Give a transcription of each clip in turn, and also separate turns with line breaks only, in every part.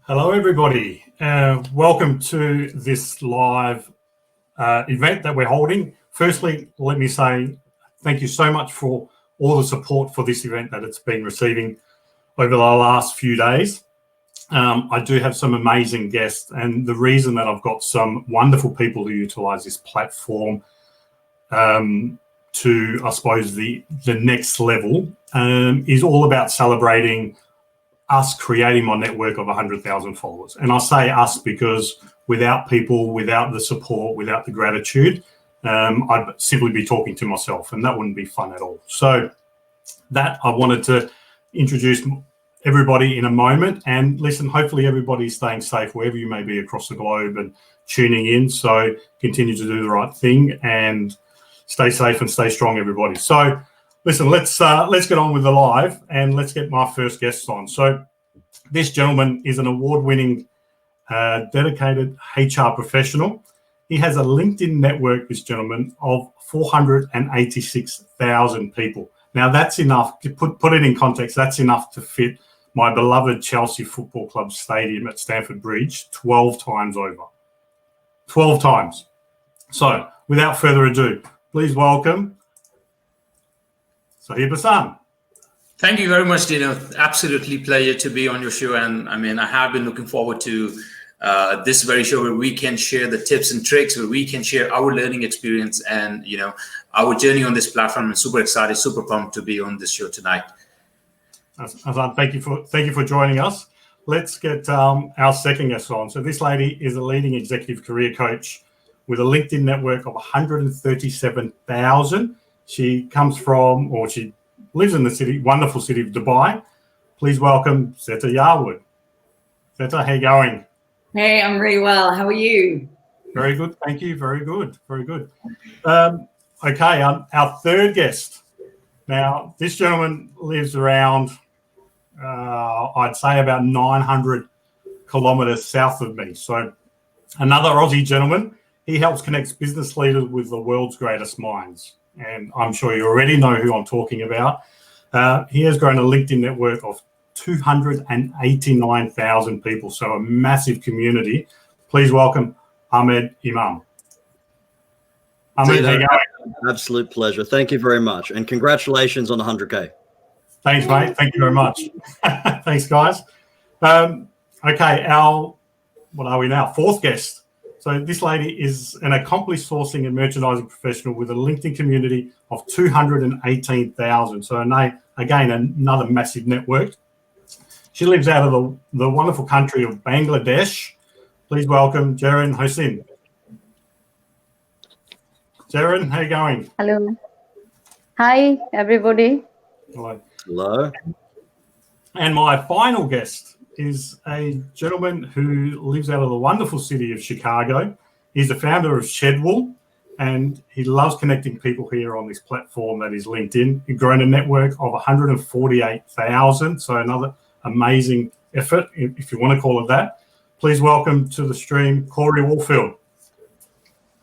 Hello, everybody. Welcome to this live event that we're holding. Firstly, let me say thank you so much for all the support for this event that it's been receiving over the last few days. I do have some amazing guests, and the reason that I've got some wonderful people to utilise this platform to, I suppose, the next level is all about celebrating us creating my network of 100,000 followers. And I say us because without people, without the support, without the gratitude, I'd simply be talking to myself, and that wouldn't be fun at all. So that I wanted to introduce everybody in a moment. And listen, hopefully everybody's staying safe wherever you may be across the globe and tuning in. So continue to do the right thing and stay safe and stay strong, everybody. So listen, let's get on with the live, and let's get my first guests on. So this gentleman is an award-winning, dedicated HR professional. He has a LinkedIn network, this gentleman, of 486,000 people. Now that's enough to put it in context. That's enough to fit my beloved Chelsea Football Club stadium at Stamford Bridge 12 times over. 12 times. So without further ado, please welcome Sohaib Hasan.
Thank you very much, Dino. Absolutely pleasure to be on your show. And I mean, I have been looking forward to this very show where we can share the tips and tricks, where we can share our learning experience and, you know, our journey on this platform. I'm super excited, super pumped to be on this show tonight.
Hasan, thank you for joining us. Let's get our second guest on. So this lady is a leading executive career coach with a LinkedIn network of 137,000. She comes from, or she lives in the wonderful city of Dubai. Please welcome Zeta Yarwood. Zeta, how you going?
Hey, I'm really well. How are you?
Very good, thank you. Very good, very good. Okay, our third guest. Now, this gentleman lives around, I'd say about 900 kilometres south of me. So another Aussie gentleman. He helps connect business leaders with the world's greatest minds. And I'm sure you already know who I'm talking about. He has grown a LinkedIn network of 289,000 people, so a massive community. Please welcome Ahmad Imam. Ahmad, how you going?
Absolute pleasure. Thank you very much. And congratulations on the 100K.
Thanks, mate. Thank you very much. Thanks, guys. Okay, what are we now? Fourth guest. So this lady is an accomplished sourcing and merchandising professional with a LinkedIn community of 218,000. So again, another massive network. She lives out of the wonderful country of Bangladesh. Please welcome Jerin Hossain. Jerin, how you going?
Hello. Hi, everybody.
Hello.
Hello.
And my final guest is a gentleman who lives out of the wonderful city of Chicago. He's the founder of Shedwool, and he loves connecting people here on this platform that is LinkedIn. He's grown a network of 148,000, so another amazing effort, if you want to call it that. Please welcome to the stream, Cory Warfield.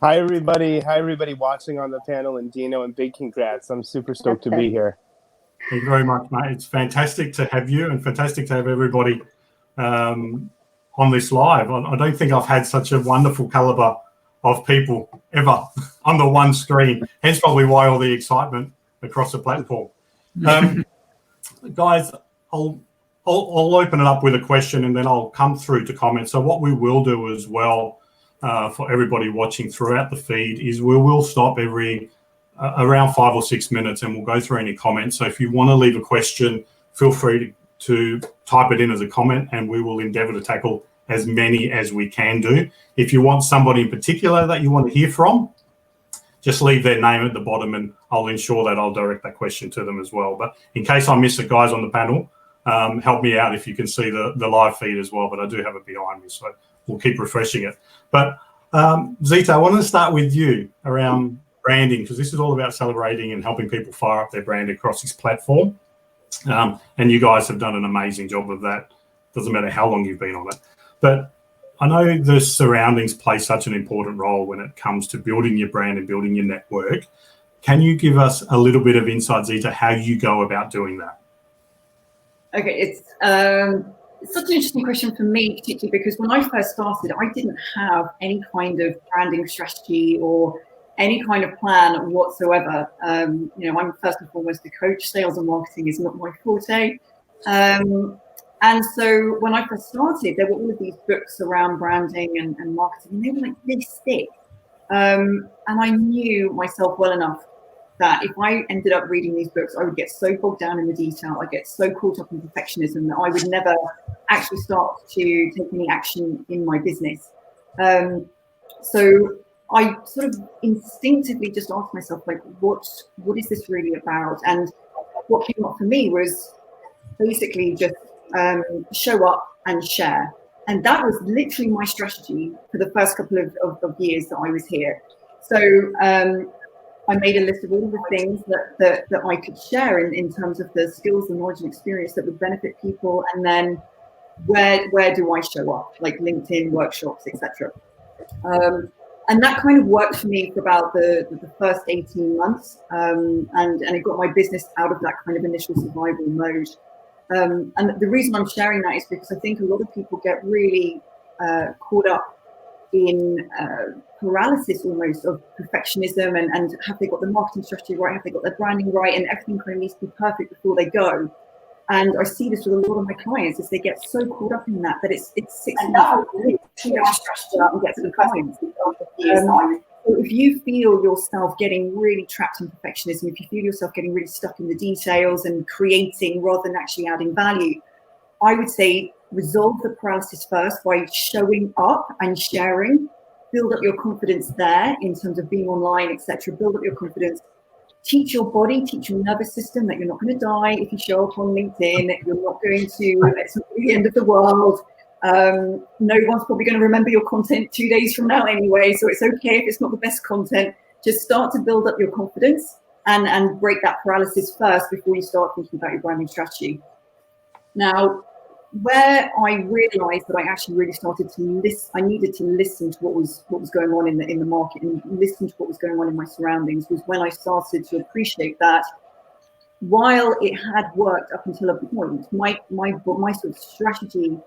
Hi, everybody. Hi, everybody watching on the panel, and Dino, and big congrats. I'm super stoked to be here.
Thank you very much, mate. It's fantastic to have you and fantastic to have everybody on this live. I don't think I've had such a wonderful caliber of people ever on the one screen. Hence probably why all the excitement across the platform. Guys, I'll open it up with a question and then I'll come through to comments. So what we will do as well for everybody watching throughout the feed is we will stop every around 5 or 6 minutes and we'll go through any comments. So if you want to leave a question, feel free to type it in as a comment and we will endeavour to tackle as many as we can do. If you want somebody in particular that you want to hear from, just leave their name at the bottom and I'll ensure that I'll direct that question to them as well. But in case I miss it, guys on the panel, help me out if you can see the live feed as well, but I do have it behind me, so we'll keep refreshing it. But Zeta, I want to start with you around branding, because this is all about celebrating and helping people fire up their brand across this platform. And you guys have done an amazing job of that. Doesn't matter how long you've been on it. But I know the surroundings play such an important role when it comes to building your brand and building your network. Can you give us a little bit of insight, Zeta, how you go about doing that?
Okay, It's such an interesting question for me, particularly because when I first started, I didn't have any kind of branding strategy or any kind of plan whatsoever. You know, I'm first and foremost a coach. Sales and marketing is not my forte. And so when I first started, there were all of these books around branding and marketing, and they were like this thick. And I knew myself well enough that if I ended up reading these books, I would get so bogged down in the detail, I'd get so caught up in perfectionism that I would never actually start to take any action in my business. So I sort of instinctively just asked myself, like, what is this really about? And what came up for me was basically just show up and share. And that was literally my strategy for the first couple of years that I was here. So I made a list of all the things that I could share in terms of the skills and knowledge and experience that would benefit people. And then where do I show up? Like LinkedIn, workshops, etc. And that kind of worked for me for about the first 18 months. And it got my business out of that kind of initial survival mode. And the reason I'm sharing that is because I think a lot of people get really caught up in paralysis almost of perfectionism and have they got the marketing strategy right, have they got their branding right, and everything kind of needs to be perfect before they go. And I see this with a lot of my clients as they get so caught up in that it's 6 months to get to the clients. So if you feel yourself getting really trapped in perfectionism, if you feel yourself getting really stuck in the details and creating rather than actually adding value, I would say resolve the paralysis first by showing up and sharing. Build up your confidence there in terms of being online, etc. Build up your confidence. Teach your body, teach your nervous system that you're not going to die if you show up on LinkedIn, that you're not going to, it's not the end of the world. No one's probably going to remember your content 2 days from now anyway, so it's okay if it's not the best content. Just start to build up your confidence and break that paralysis first before you start thinking about your branding strategy. Now, where I realized that I actually really started to listen, I needed to listen to what was going on in the market and listen to what was going on in my surroundings, was when I started to appreciate that while it had worked up until a point, my sort of strategy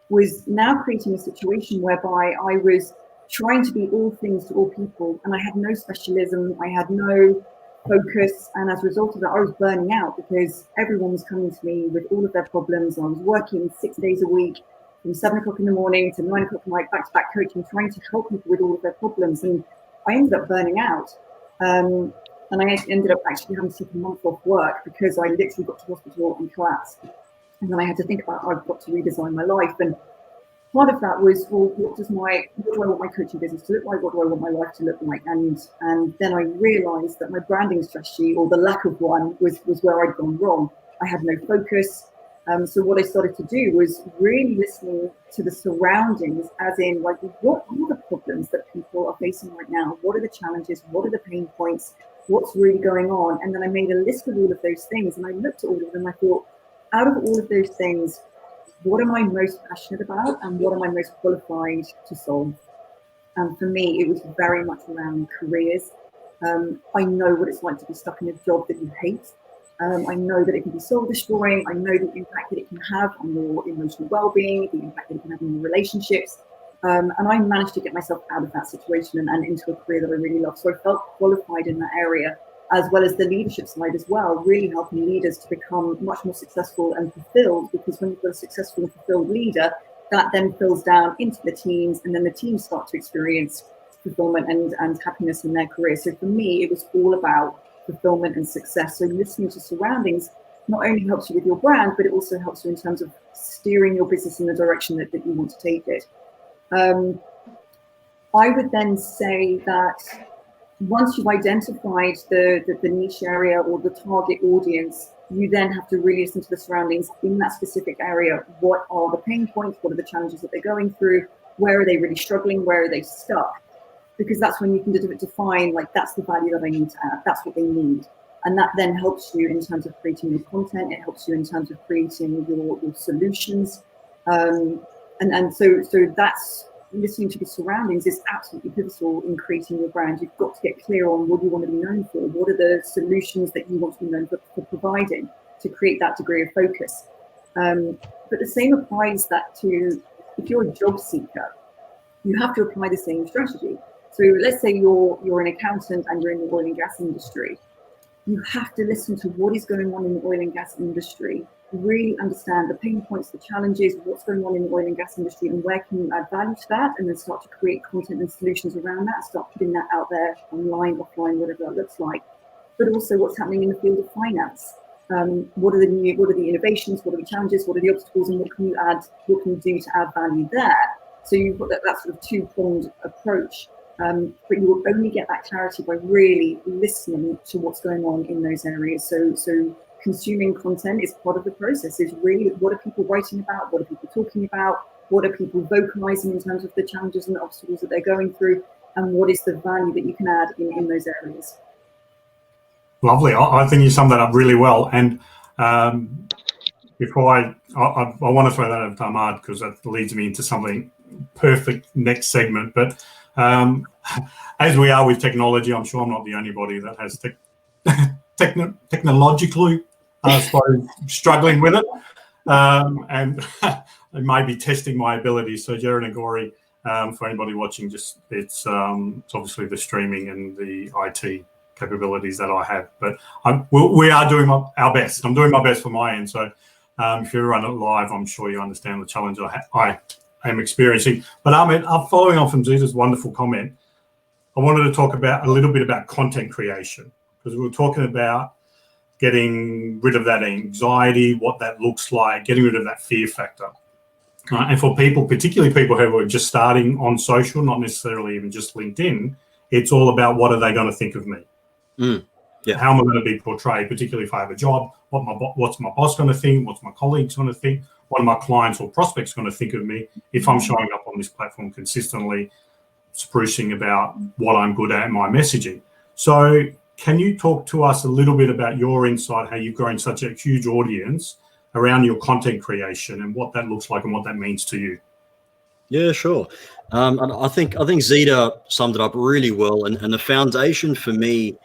was now creating a situation whereby I was trying to be all things to all people, and I had no specialism, I had no focus, and as a result of that, I was burning out because everyone was coming to me with all of their problems. I was working 6 days a week from 7 o'clock in the morning to 9 o'clock at night, back-to-back coaching, trying to help people with all of their problems, and I ended up burning out. And I ended up actually having to take a month off work because I literally got to hospital and collapsed. And then I had to think about, I've got to redesign my life. And part of that was, well, what do I want my coaching business to look like? What do I want my life to look like? And then I realized that my branding strategy, or the lack of one, was where I'd gone wrong. I had no focus. So what I started to do was really listening to the surroundings, as in, like, what are the problems that people are facing right now? What are the challenges? What are the pain points? What's really going on? And then I made a list of all of those things, and I looked at all of them. I thought, out of all of those things, what am I most passionate about and what am I most qualified to solve? And for me, it was very much around careers. I know what it's like to be stuck in a job that you hate. I know that it can be soul destroying. I know the impact that it can have on your emotional well-being, the impact that it can have on your relationships. And I managed to get myself out of that situation and into a career that I really love. So I felt qualified in that area, as well as the leadership side as well, really helping leaders to become much more successful and fulfilled, because when you've got a successful and fulfilled leader, that then fills down into the teams, and then the teams start to experience fulfillment and happiness in their career. So for me, it was all about fulfillment and success. So listening to surroundings not only helps you with your brand, but it also helps you in terms of steering your business in the direction that you want to take it. I would then say that once you've identified the niche area or the target audience, you then have to really listen to the surroundings in that specific area. What are the pain points? What are the challenges that they're going through? Where are they really struggling? Where are they stuck? Because that's when you can define, like, that's the value that I need to add. That's what they need. And that then helps you in terms of creating your content. It helps you in terms of creating your solutions. And so that's, listening to the surroundings is absolutely pivotal in creating your brand. You've got to get clear on what you want to be known for. What are the solutions that you want to be known for providing to create that degree of focus? But the same applies that to, if you're a job seeker, you have to apply the same strategy. So let's say you're an accountant and you're in the oil and gas industry. You have to listen to what is going on in the oil and gas industry, really understand the pain points, the challenges, what's going on in the oil and gas industry, and where can you add value to that, and then start to create content and solutions around that, start putting that out there online, offline, whatever that looks like. But also what's happening in the field of finance. What are the innovations, what are the challenges, what are the obstacles, and what can you do to add value there? So you've got that sort of two-pronged approach. But you will only get that clarity by really listening to what's going on in those areas. So consuming content is part of the process. Is really, what are people writing about? What are people talking about? What are people vocalizing in terms of the challenges and the obstacles that they're going through? And what is the value that you can add in those areas?
Lovely. I think you summed that up really well. And before I want to throw that over to Ahmad, because that leads me into something perfect next segment. But as we are with technology, I'm sure I'm not the only body that has technologically struggling with it, and it may be testing my abilities. So Jerin and Cory, for anybody watching, it's obviously the streaming and the IT capabilities that I have, but we are doing our best. I'm doing my best for my end. So if you run it live, I'm sure you understand the challenge I am experiencing. But Ahmed, following on from Zeta's wonderful comment, I wanted to talk a little bit about content creation, because we were talking about getting rid of that anxiety, what that looks like, getting rid of that fear factor. And for people, particularly people who are just starting on social, not necessarily even just LinkedIn, it's all about what are they going to think of me?
Yeah.
How am I going to be portrayed, particularly if I have a job? What's my boss going to think? What's my colleagues going to think? What are my clients or prospects going to think of me if I'm showing up on this platform consistently, sprucing about what I'm good at, my messaging? So can you talk to us a little bit about your insight, how you've grown such a huge audience around your content creation and what that looks like and what that means to you?
Yeah, sure. And I think Zeta summed it up really well. And the foundation for me,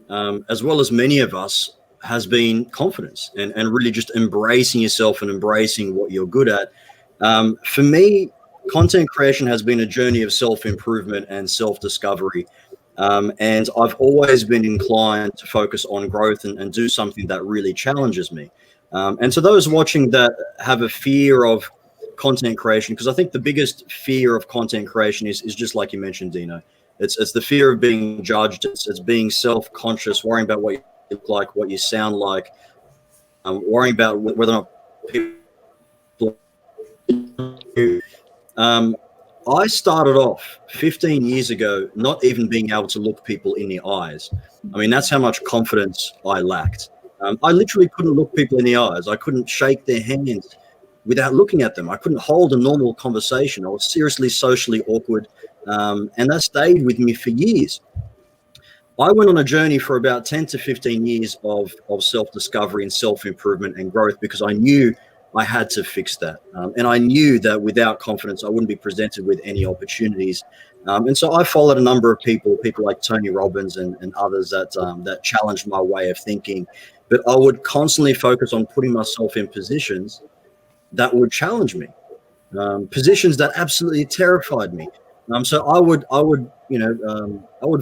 as well as many of us, has been confidence and really just embracing yourself and embracing what you're good at. For me, content creation has been a journey of self-improvement and self-discovery. And I've always been inclined to focus on growth and do something that really challenges me. And to those watching that have a fear of content creation, because I think the biggest fear of content creation is just like you mentioned, Dino. It's the fear of being judged. It's being self-conscious, worrying about what you look like, what you sound like, worrying about whether or not people. I started off 15 years ago not even being able to look people in the eyes. I mean, that's how much confidence I lacked. I literally couldn't look people in the eyes. I couldn't shake their hands without looking at them. I couldn't hold a normal conversation. I was seriously socially awkward, and that stayed with me for years. I went on a journey for about 10 to 15 years of self-discovery and self-improvement and growth, because I knew I had to fix that. And I knew that without confidence, I wouldn't be presented with any opportunities. And so I followed a number of people like Tony Robbins and others that challenged my way of thinking. But I would constantly focus on putting myself in positions that would challenge me, positions that absolutely terrified me. So I would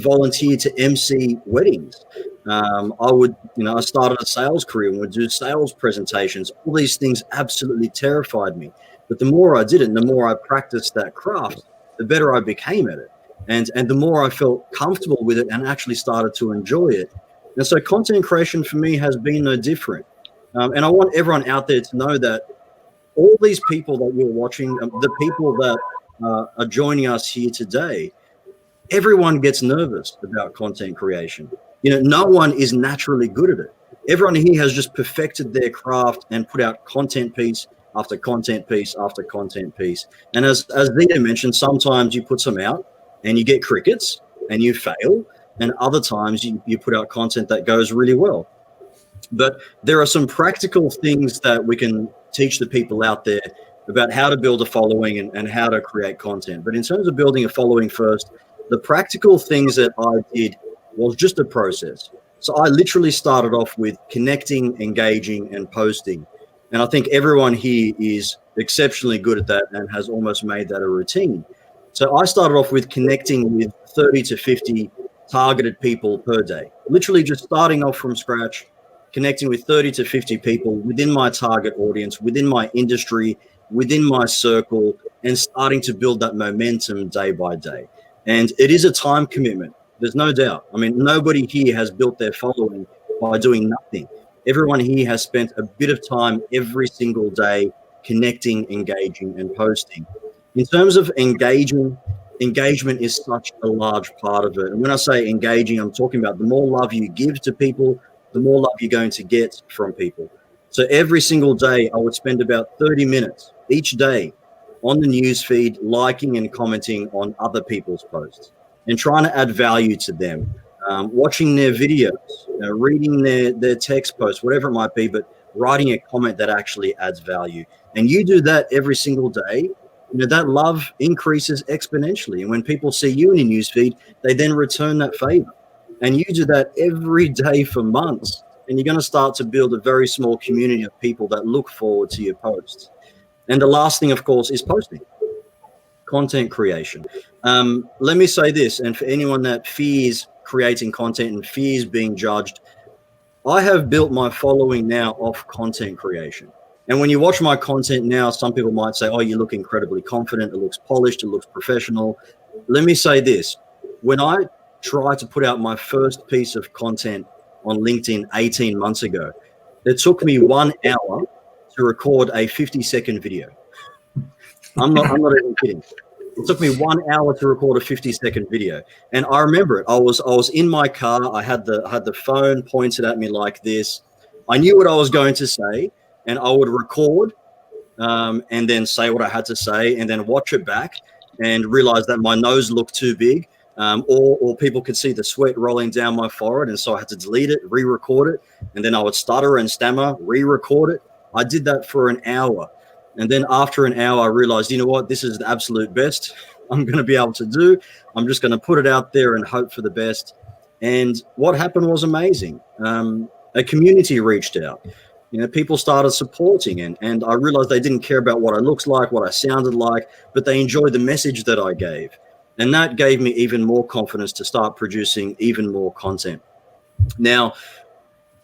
volunteer to MC weddings. I started a sales career and would do sales presentations. All these things absolutely terrified me. But the more I did it, and the more I practiced that craft, the better I became at it. And the more I felt comfortable with it and actually started to enjoy it. And so content creation for me has been no different. And I want everyone out there to know that all these people that you're watching, the people that are joining us here today, everyone gets nervous about content creation. No one is naturally good at it. Everyone here has just perfected their craft and put out content piece after content piece after content piece. And as Zeta mentioned, sometimes you put some out and you get crickets and you fail, and other times you put out content that goes really well. But there are some practical things that we can teach the people out there about how to build a following and how to create content. But in terms of building a following first, the practical things that I did was just a process. So I literally started off with connecting, engaging, and posting. And I think everyone here is exceptionally good at that and has almost made that a routine. So I started off with connecting with 30 to 50 targeted people per day, literally just starting off from scratch, connecting with 30 to 50 people within my target audience, within my industry, within my circle, and starting to build that momentum day by day. And it is a time commitment. There's no doubt. I mean, nobody here has built their following by doing nothing. Everyone here has spent a bit of time every single day connecting, engaging, and posting. In terms of engagement is such a large part of it. And when I say engaging, I'm talking about the more love you give to people, the more love you're going to get from people. So every single day, I would spend about 30 minutes each day on the news feed, liking and commenting on other people's posts and trying to add value to them, watching their videos, reading their text posts, whatever it might be, but writing a comment that actually adds value. And you do that every single day, that love increases exponentially. And when people see you in a news feed, they then return that favor. And you do that every day for months. And you're going to start to build a very small community of people that look forward to your posts. And the last thing, of course, is posting, content creation. Let me say this, and for anyone that fears creating content and fears being judged, I have built my following now off content creation. And when you watch my content now, some people might say, oh, you look incredibly confident, it looks polished, it looks professional. Let me say this, when I tried to put out my first piece of content on LinkedIn 18 months ago, it took me 1 hour to record a 50-second video. I'm not even kidding. It took me 1 hour to record a 50-second video. And I remember it. I was in my car. I had the phone pointed at me like this. I knew what I was going to say, and I would record and then say what I had to say and then watch it back and realize that my nose looked too big, or people could see the sweat rolling down my forehead. And so I had to delete it, re-record it. And then I would stutter and stammer, re-record it. I did that for an hour. And then after an hour, I realized, you know what, this is the absolute best I'm going to be able to do. I'm just going to put it out there and hope for the best. And what happened was amazing. A community reached out. People started supporting, and I realized they didn't care about what I looked like, what I sounded like, but they enjoyed the message that I gave. And that gave me even more confidence to start producing even more content. Now,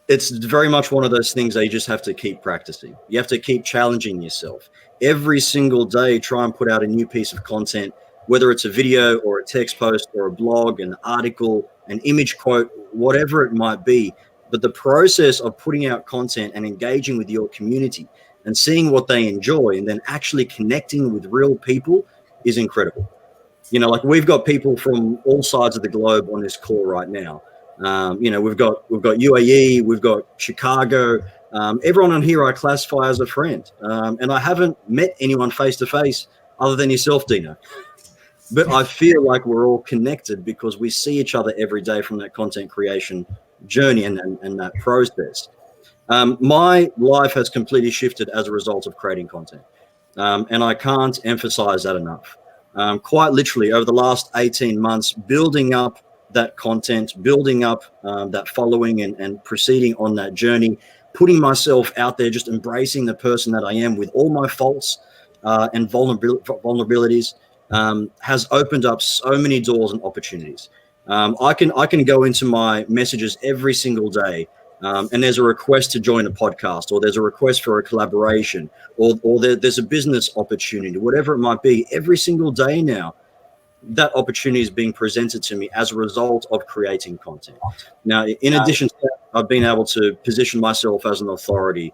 it's very much one of those things that you just have to keep practicing. You have to keep challenging yourself. Every single day, try and put out a new piece of content, whether it's a video or a text post or a blog, an article, an image quote, whatever it might be. But the process of putting out content and engaging with your community and seeing what they enjoy and then actually connecting with real people is incredible. Like we've got people from all sides of the globe on this call right now. We've got UAE, we've got Chicago. Everyone on here I classify as a friend. And I haven't met anyone face to face other than yourself, Dino. But I feel like we're all connected because we see each other every day from that content creation journey and that process. My life has completely shifted as a result of creating content. And I can't emphasize that enough. Quite literally over the last 18 months, building up that content, building up that following and proceeding on that journey, putting myself out there, just embracing the person that I am with all my faults and vulnerabilities has opened up so many doors and opportunities. I can go into my messages every single day and there's a request to join a podcast, or there's a request for a collaboration, or there's a business opportunity, whatever it might be. Every single day now, that opportunity is being presented to me as a result of creating content. Now, in addition to that, I've been able to position myself as an authority,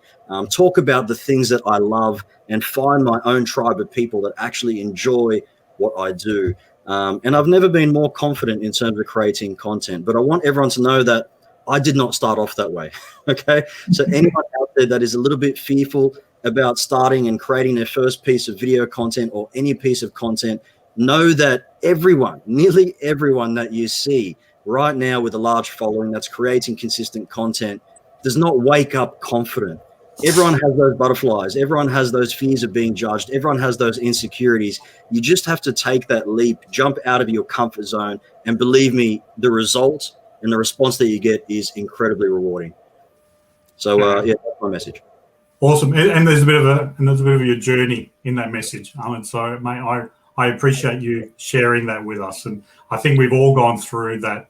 talk about the things that I love, and find my own tribe of people that actually enjoy what I do. And I've never been more confident in terms of creating content, but I want everyone to know that I did not start off that way. Okay. So anyone out there that is a little bit fearful about starting and creating their first piece of video content or any piece of content, know that everyone, nearly everyone that you see right now with a large following that's creating consistent content does not wake up confident. Everyone has those butterflies. Everyone has those fears of being judged. Everyone has those insecurities. You just have to take that leap, jump out of your comfort zone, and believe me, the result and the response that you get is incredibly rewarding. So, yeah, that's my message.
Awesome, and there's a bit of your journey in that message, Ahmad. So, mate, I appreciate you sharing that with us, and I think we've all gone through that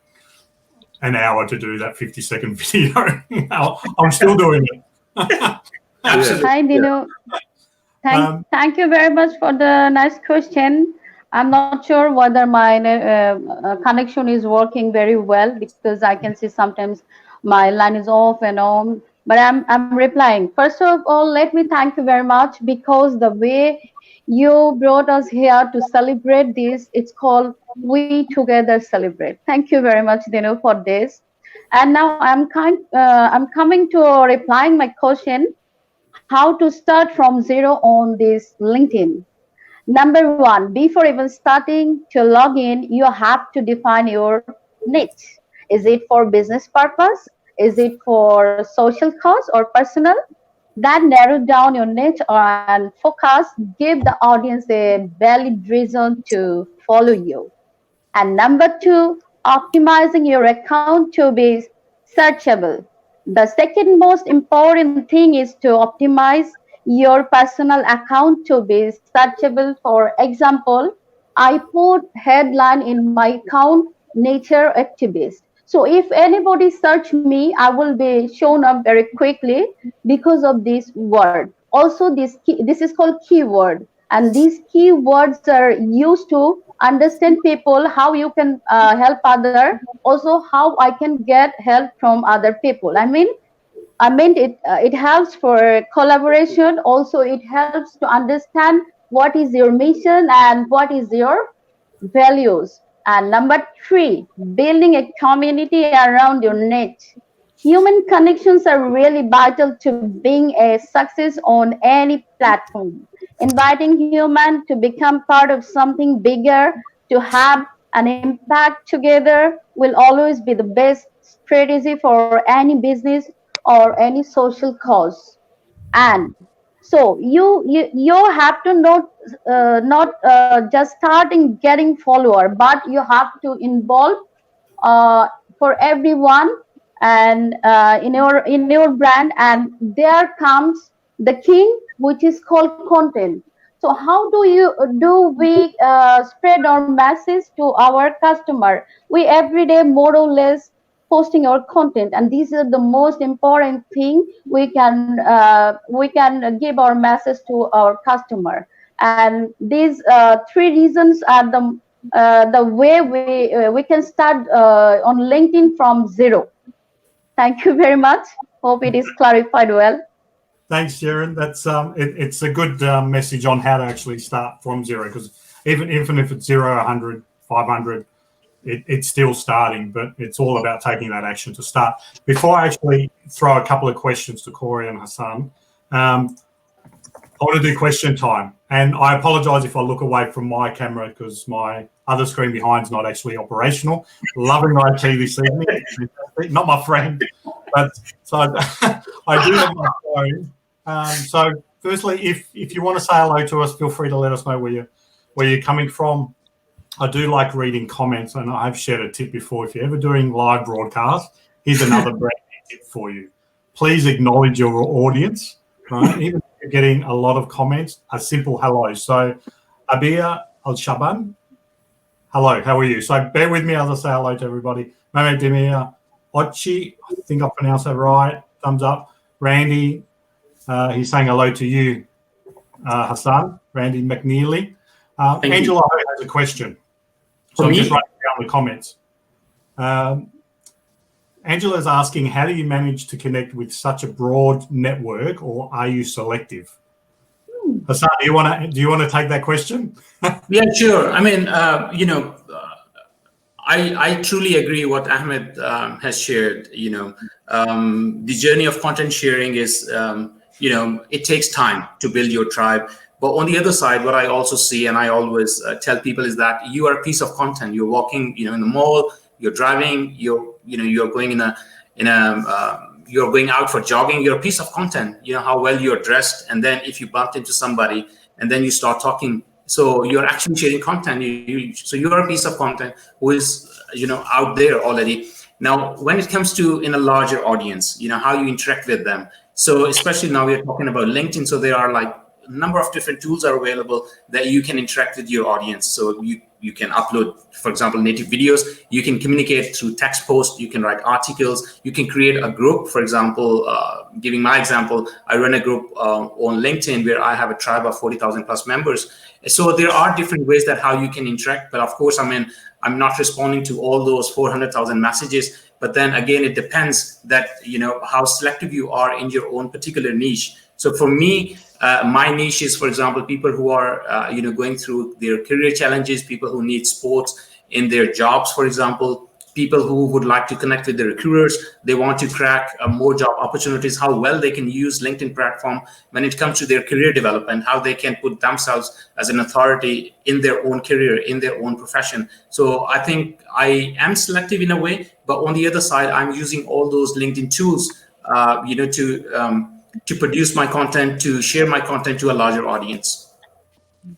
an hour to do that 50-second video. I'm still doing it.
Absolutely.
Hi, Dino. Thank you very much for the nice question. I'm not sure whether my connection is working very well, because I can see sometimes my line is off and on. But I'm replying. First of all, let me thank you very much, because the way you brought us here to celebrate this, it's called We Together Celebrate. Thank you very much, Dino, for this. And now I'm coming to replying my question, how to start from zero on this LinkedIn. Number one, before even starting to log in, you have to define your niche. Is it for business purpose? Is it for social cause or personal? Then narrow down your niche and focus. Give the audience a valid reason to follow you. And number two, optimizing your account to be searchable. The second most important thing is to optimize your personal account to be searchable. For example, I put headline in my account, nature activist. So if anybody search me, I will be shown up very quickly because of this word. Also, this is called keyword, and these keywords are used to understand people, how you can help other, also how I can get help from other people. I mean it helps for collaboration. Also, it helps to understand what is your mission and what is your values. And number three, building a community around your niche. Human connections are really vital to being a success on any platform. Inviting humans to become part of something bigger, to have an impact together, will always be the best strategy for any business or any social cause. And so you have to not just starting getting follower, but you have to involve for everyone and in your brand. And there comes the king, which is called content. So how do we spread our message to our customer? We every day more or less posting our content, and these are the most important thing we can give our message to our customer. And these three reasons are the way we can start on LinkedIn from zero. Thank you very much. Hope it is clarified well.
Thanks, Jerin. That's it's a good message on how to actually start from zero, because even if it's 0, 100, 500, it's still starting, but it's all about taking that action to start. Before I actually throw a couple of questions to Cory and Hossain, I want to do question time. And I apologize if I look away from my camera, because my other screen behind is not actually operational. Loving IT this evening. Not my friend, but so I do have my phone. So firstly, if you want to say hello to us, feel free to let us know where you're coming from. I do like reading comments, and I've shared a tip before. If you're ever doing live broadcast, here's another brand tip for you. Please acknowledge your audience, right? Even if you're getting a lot of comments, a simple hello. So, Abia Al-Shaban, hello, how are you? So bear with me as I say hello to everybody. Mehmet Demir, Ochi, I think I pronounced that right. Thumbs up. Randy, he's saying hello to you, Hossain. Randy McNeely. Angela has a question. So I'm just writing down the comments. Angela is asking, how do you manage to connect with such a broad network, or are you selective? Hossain, do you want to take that question?
Yeah, sure. I mean, I truly agree what Ahmed has shared. The journey of content sharing is, it takes time to build your tribe. But on the other side, what I also see, and I always tell people, is that you are a piece of content. You're walking, in the mall, you're driving, you're going you're going out for jogging. You're a piece of content. You know how well you're dressed, and then if you bumped into somebody, and then you start talking, so you're actually sharing content. So you're a piece of content who is, out there already. Now, when it comes to in a larger audience, how you interact with them. So especially now we're talking about LinkedIn. So there are like a number of different tools are available that you can interact with your audience. So you can upload, for example, native videos. You can communicate through text posts. You can write articles. You can create a group. For example, giving my example, I run a group on LinkedIn where I have a tribe of 40,000 plus members. So there are different ways that how you can interact. But of course, I mean, I'm not responding to all those 400,000 messages. But then again, it depends that, you know, how selective you are in your own particular niche. So for me, my niche is, for example, people who are, you know, going through their career challenges, people who need sports in their jobs, for example, people who would like to connect with the recruiters. They want to crack more job opportunities, how well they can use LinkedIn platform when it comes to their career development, how they can put themselves as an authority in their own career, in their own profession. So I think I am selective in a way, but on the other side, I'm using all those LinkedIn tools, you know, to produce my content, to share my content to a larger audience.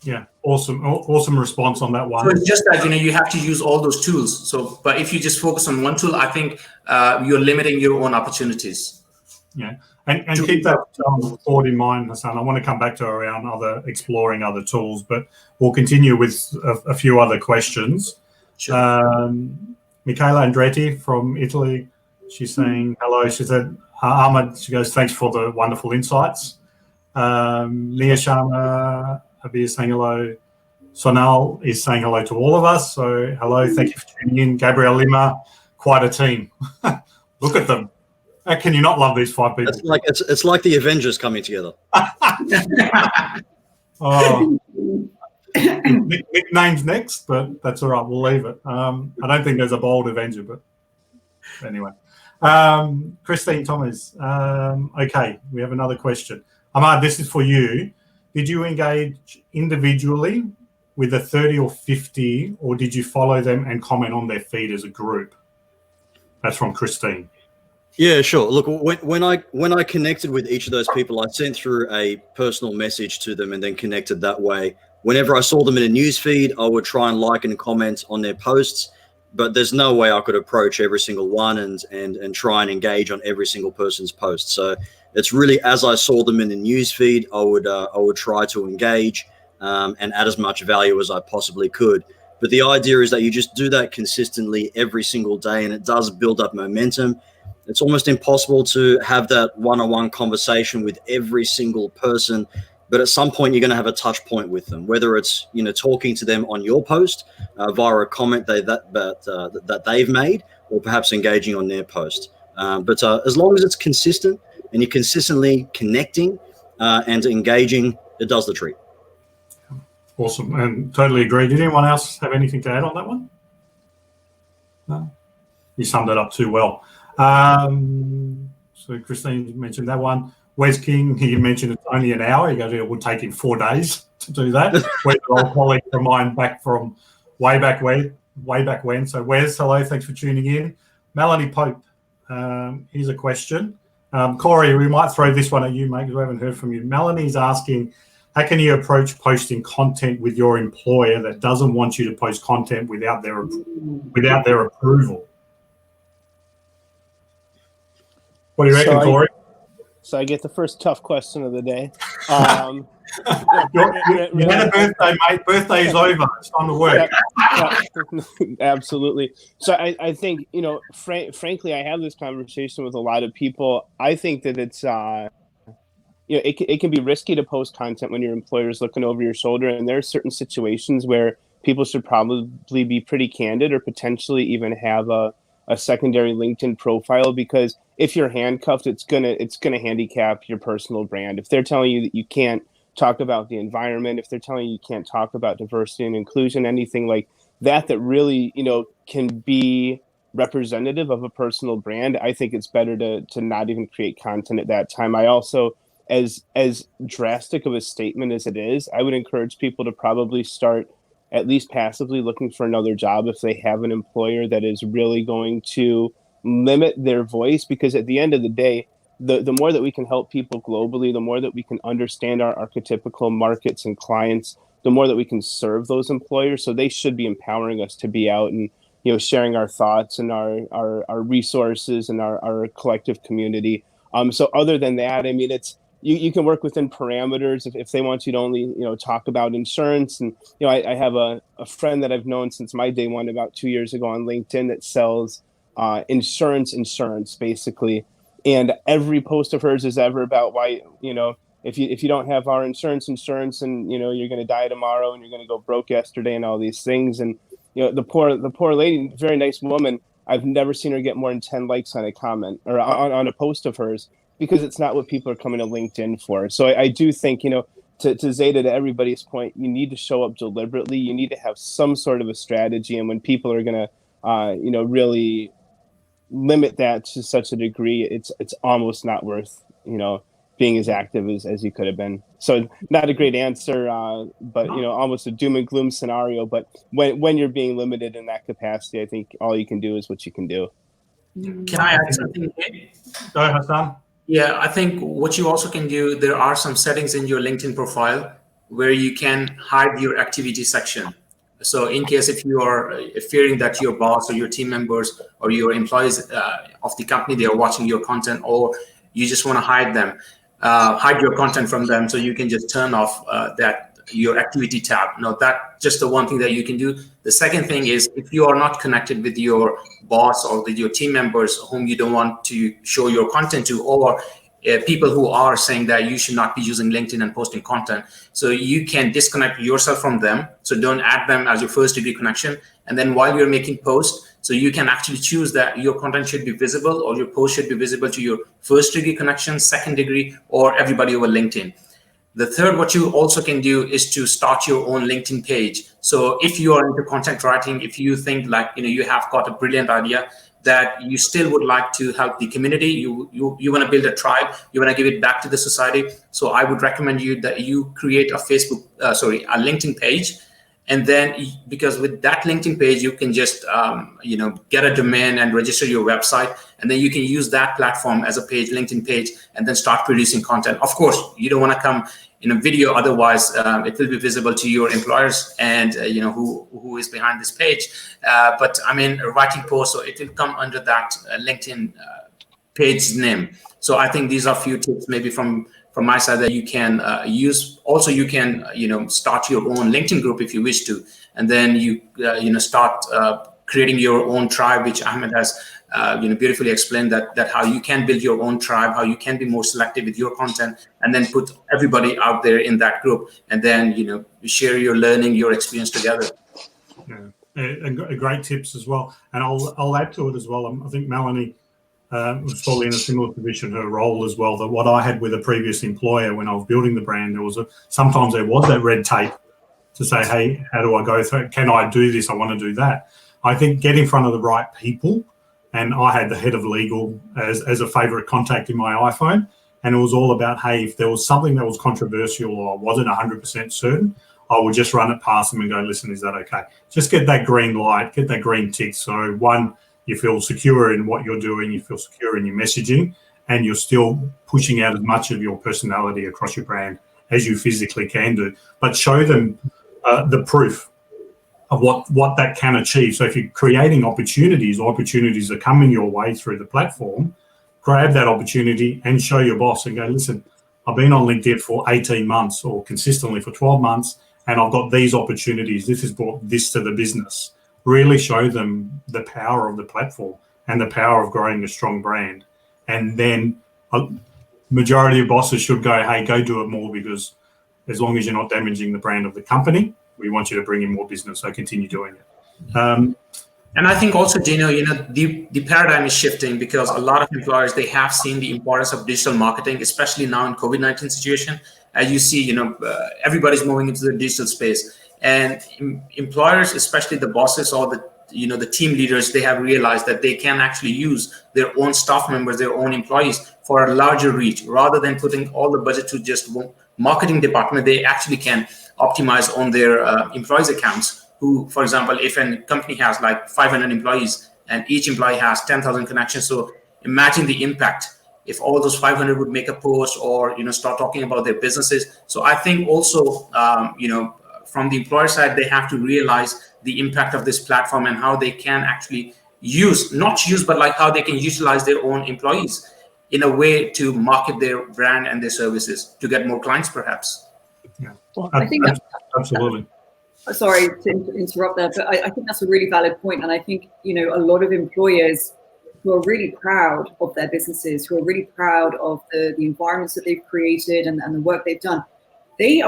Yeah, awesome response on that one.
So it's just that, you know, you have to use all those tools. So, but if you just focus on one tool, I think you're limiting your own opportunities.
Yeah, and keep that thought in mind, Hossain. I want to come back to around exploring other tools, but we'll continue with a few other questions.
Sure.
Michaela Andretti from Italy, she's saying hello. She said, Ahmad, she goes, thanks for the wonderful insights. Leah Sharma Abhi is saying hello. Sonal is saying hello to all of us. So hello, thank you for tuning in. Gabriel Lima, quite a team. Look at them. How can you not love these 5 people?
It's like the Avengers coming together.
Oh, nicknames next, but that's all right. We'll leave it. I don't think there's a bold Avenger, but anyway. Christine Thomas. Okay, we have another question. Ahmad, this is for you. Did you engage individually with a 30 or 50, or did you follow them and comment on their feed as a group? That's from Christine.
Yeah, sure. Look, when I connected with each of those people, I sent through a personal message to them and then connected that way. Whenever I saw them in a news feed, I would try and like and comment on their posts, but there's no way I could approach every single one and try and engage on every single person's post. So it's really, as I saw them in the news feed, I would try to engage and add as much value as I possibly could. But the idea is that you just do that consistently every single day, and it does build up momentum. It's almost impossible to have that one-on-one conversation with every single person, but at some point you're going to have a touch point with them, whether it's, you know, talking to them on your post via a comment that they've made, or perhaps engaging on their post. But as long as it's consistent and you're consistently connecting and engaging, it does the trick.
Awesome, and totally agree. Did anyone else have anything to add on that one? No? You summed it up too well. So Christine mentioned that one. Wes King, he mentioned it's only an hour. He goes, it would take him 4 days to do that. Wes, an old colleague of mine back from way back when. So Wes, hello, thanks for tuning in. Melanie Pope, here's a question. Cory, we might throw this one at you, mate, because we haven't heard from you. Melanie's asking, how can you approach posting content with your employer that doesn't want you to post content without their approval? What do you reckon, Cory?
So I get the first tough question of the day.
You had a birthday, mate. Birthday is over. It's time to work.
Yeah, absolutely. So I think, you know, frankly, I have this conversation with a lot of people. I think that it's, you know, it can be risky to post content when your employer is looking over your shoulder. And there are certain situations where people should probably be pretty candid, or potentially even have a secondary LinkedIn profile, because if you're handcuffed, it's gonna handicap your personal brand. If they're telling you that you can't talk about the environment, if they're telling you can't talk about diversity and inclusion, anything like that really, you know, can be representative of a personal brand, I think it's better to not even create content at that time. I also, as drastic of a statement as it is, I would encourage people to probably start at least passively looking for another job if they have an employer that is really going to limit their voice. Because at the end of the day, the more that we can help people globally, the more that we can understand our archetypical markets and clients, the more that we can serve those employers. So they should be empowering us to be out and, you know, sharing our thoughts and our resources and our collective community So other than that, I mean, it's you can work within parameters if they want you to only talk about insurance. And I have a friend that I've known since my day one about 2 years ago on LinkedIn that sells insurance basically, and every post of hers is ever about why if you don't have our insurance and you're going to die tomorrow and you're going to go broke yesterday and all these things. And the poor lady, very nice woman, I've never seen her get more than 10 likes on a comment or on a post of hers, because it's not what people are coming to LinkedIn for. So I do think, to Zeta, to everybody's point, you need to show up deliberately. You need to have some sort of a strategy. And when people are going to, really limit that to such a degree, it's almost not worth, being as active as you could have been. So not a great answer, but, almost a doom and gloom scenario. But when you're being limited in that capacity, I think all you can do is what you can do.
Can I add something here?
Go ahead, Hassan.
Yeah, I think what you also can do, there are some settings in your LinkedIn profile where you can hide your activity section. So in case if you are fearing that your boss or your team members or your employees of the company, they are watching your content, or you just want to hide them, hide your content from them, so you can just turn off your activity tab. Now, that's just the one thing that you can do. The second thing is, if you are not connected with your boss or with your team members whom you don't want to show your content to, or people who are saying that you should not be using LinkedIn and posting content, so you can disconnect yourself from them. So don't add them as your first degree connection. And then while you're making posts, so you can actually choose that your content should be visible, or your post should be visible to your first degree connection, second degree, or everybody over LinkedIn. The third, what you also can do is to start your own LinkedIn page. So if you are into content writing, if you think like, you have got a brilliant idea that you still would like to help the community, you want to build a tribe, you want to give it back to the society. So I would recommend you that you create a LinkedIn page. And then, because with that LinkedIn page, you can just, get a domain and register your website. And then you can use that platform as a page, LinkedIn page, and then start producing content. Of course, you don't want to come in a video. Otherwise, it will be visible to your employers and, who is behind this page. But I mean, writing posts, so it will come under that LinkedIn page name. So I think these are a few tips maybe from my side that you can use. Also, you can, start your own LinkedIn group if you wish to, and then you start creating your own tribe, which Ahmed has, beautifully explained that how you can build your own tribe, how you can be more selective with your content, and then put everybody out there in that group, and then, share your learning, your experience together.
Yeah, great tips as well. And I'll add to it as well. I think Melanie was probably in a similar position, her role as well, that what I had with a previous employer when I was building the brand, sometimes there was that red tape to say, hey, how do I go through it? Can I do this? I want to do that. I think get in front of the right people. And I had the head of legal as a favorite contact in my iPhone. And it was all about, hey, if there was something that was controversial or I wasn't 100% certain, I would just run it past them and go, listen, is that okay? Just get that green light, get that green tick. So one, you feel secure in what you're doing, you feel secure in your messaging, and you're still pushing out as much of your personality across your brand as you physically can do. But show them the proof of what that can achieve. So if you're creating opportunities are coming your way through the platform, grab that opportunity and show your boss and go, listen, I've been on LinkedIn for 18 months or consistently for 12 months, and I've got these opportunities. This has brought this to the business. Really show them the power of the platform and the power of growing a strong brand. And then a majority of bosses should go, hey, go do it more, because as long as you're not damaging the brand of the company, we want you to bring in more business. So continue doing it.
And I think also, Dino, the paradigm is shifting, because a lot of employers, they have seen the importance of digital marketing, especially now in COVID-19 situation. As you see, everybody's moving into the digital space. And employers, especially the bosses or the team leaders, they have realized that they can actually use their own staff members, their own employees for a larger reach. Rather than putting all the budget to just marketing department, they actually can optimize on their employees accounts. Who, for example, if a company has like 500 employees and each employee has 10,000 connections, so imagine the impact if all those 500 would make a post or start talking about their businesses. So I think also from the employer side, they have to realize the impact of this platform and how they can actually but like how they can utilize their own employees. in a way to market their brand and their services to get more clients, perhaps.
Yeah,
well, I think
absolutely.
Sorry to interrupt there, but I think that's a really valid point. And I think, you know, a lot of employers who are really proud of their businesses, who are really proud of the environments that they've created and the work they've done, they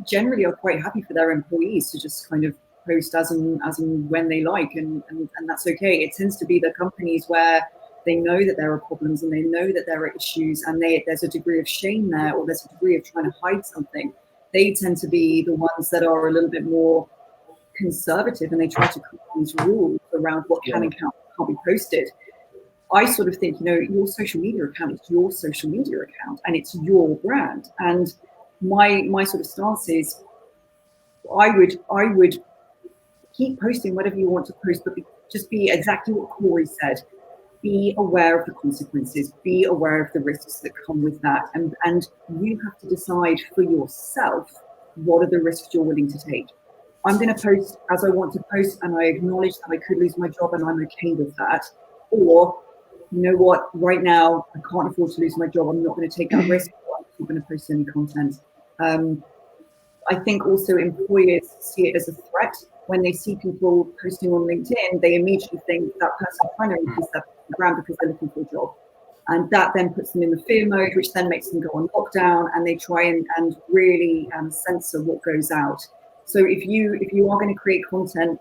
generally are quite happy for their employees to just kind of post as and when they like, and that's okay. It tends to be the companies where they know that there are problems and they know that there are issues, and there's a degree of shame there, or there's a degree of trying to hide something. They tend to be the ones that are a little bit more conservative, and they try to create these rules around what can and can't be posted. I sort of think, you know, your social media account is your social media account, and it's your brand. And my sort of stance is, I would keep posting whatever you want to post, but just be exactly what Cory said. Be aware of the consequences, be aware of the risks that come with that. And you have to decide for yourself, what are the risks you're willing to take. I'm going to post as I want to post, and I acknowledge that I could lose my job, and I'm okay with that. Or, you know what, right now, I can't afford to lose my job. I'm not going to take that risk. I'm not going to post any content. I think also employers see it as a threat. When they see people posting on LinkedIn, they immediately think that person trying to increase their brand because they're looking for a job. And that then puts them in the fear mode, which then makes them go on lockdown, and they try and really censor what goes out. So if you are going to create content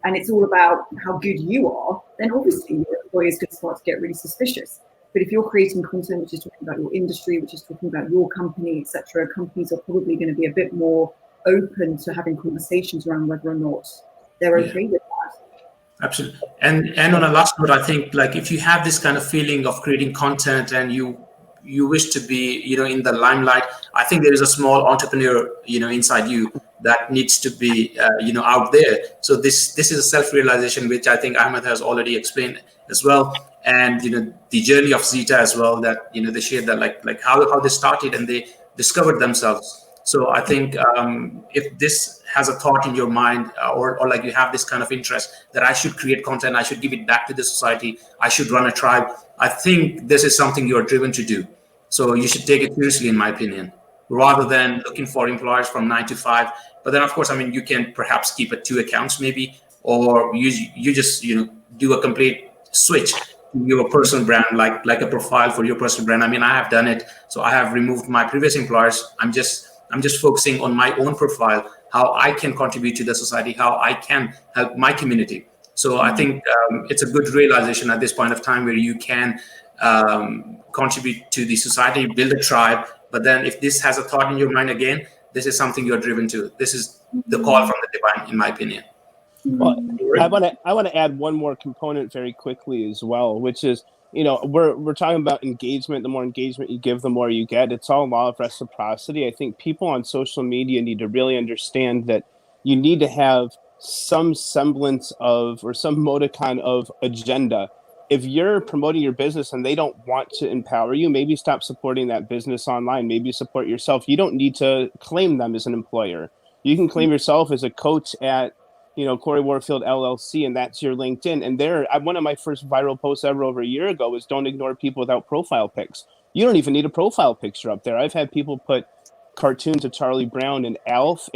and it's all about how good you are, then obviously your employers could start to get really suspicious. But if you're creating content which is talking about your industry, which is talking about your company, etc., companies are probably going to be a bit more open to having conversations around whether or not they're okay with that.
Absolutely. And on a last note, I think, like, if you have this kind of feeling of creating content and you wish to be, you know, in the limelight, I think there is a small entrepreneur, you know, inside you that needs to be, you know, out there. So this is a self-realization, which I think Ahmad has already explained as well. And, you know, the journey of Zeta as well, that, you know, they shared that like how they started and they discovered themselves. So I think if this has a thought in your mind, or like you have this kind of interest that I should create content, I should give it back to the society, I should run a tribe, I think this is something you're driven to do. So you should take it seriously, in my opinion, rather than looking for employers from 9 to 5. But then, of course, I mean, you can perhaps keep 2 accounts maybe, or you just, you know, do a complete switch to your personal brand, like a profile for your personal brand. I mean, I have done it. So I have removed my previous employers. I'm just focusing on my own profile, how I can contribute to the society, how I can help my community. So I think it's a good realization at this point of time where you can contribute to the society, build a tribe. But then if this has a thought in your mind again, this is something you're driven to. This is the call from the divine, in my opinion.
Well, I want to add one more component very quickly as well, which is, you know, we're talking about engagement. The more engagement you give, the more you get. It's all law of reciprocity. I think people on social media need to really understand that you need to have some semblance of, or some modicum of agenda. If you're promoting your business and they don't want to empower you, maybe stop supporting that business online. Maybe support yourself. You don't need to claim them as an employer. You can claim yourself as a coach at, you know, Cory Warfield LLC, and that's your LinkedIn. And there, one of my first viral posts ever over a year ago was don't ignore people without profile pics. You don't even need a profile picture up there. I've had people put cartoons of Charlie Brown and Alf.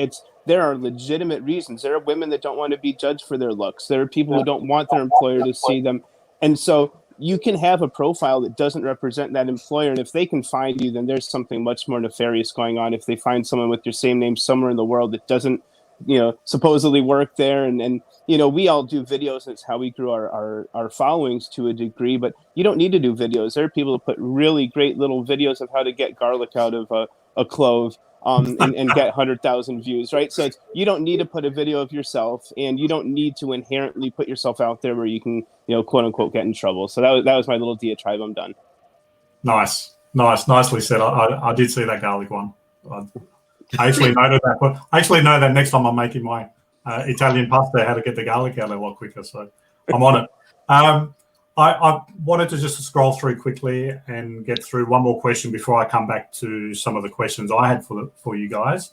There are legitimate reasons. There are women that don't want to be judged for their looks. There are people who don't want their employer to see them. And so you can have a profile that doesn't represent that employer. And if they can find you, then there's something much more nefarious going on. If they find someone with your same name somewhere in the world that doesn't, you know, supposedly work there. And you know, we all do videos, and it's how we grew our followings to a degree, but you don't need to do videos. There are people who put really great little videos of how to get garlic out of a clove and get 100,000 views, right? So you don't need to put a video of yourself, and you don't need to inherently put yourself out there where you can, you know, quote unquote, get in trouble. So that was my little diatribe. I'm done.
Nicely said. I did see that garlic one. I actually noted that, but I actually know that next time I'm making my Italian pasta, how to get the garlic out a lot quicker. So I'm on it. I wanted to just scroll through quickly and get through one more question before I come back to some of the questions I had for you guys.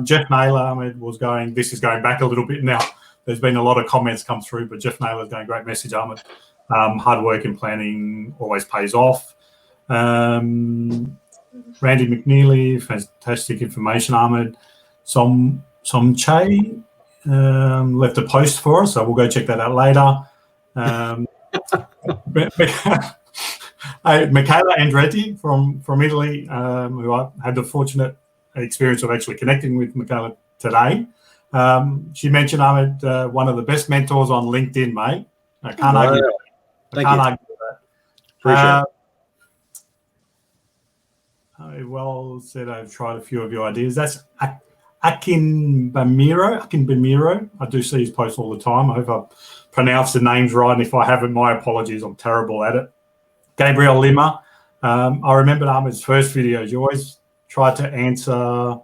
Jeff Naylor was going, this is going back a little bit now. There's been a lot of comments come through, but Jeff Naylor's going, great message, Ahmad. Hard work and planning always pays off. Randy McNeely, fantastic information, Ahmed. Som Che left a post for us, so we'll go check that out later. Michaela Andretti from Italy, who I had the fortunate experience of actually connecting with Michaela today. She mentioned, Ahmed, one of the best mentors on LinkedIn, mate. I can't argue with that. Argue with that.
Appreciate it.
Well said. I've tried a few of your ideas. That's Akin Bamiro. I do see his posts all the time. I hope I've pronounced the names right, and if I haven't, my apologies. I'm terrible at it. Gabriel Lima. I remember Ahmed's first videos. You always try to answer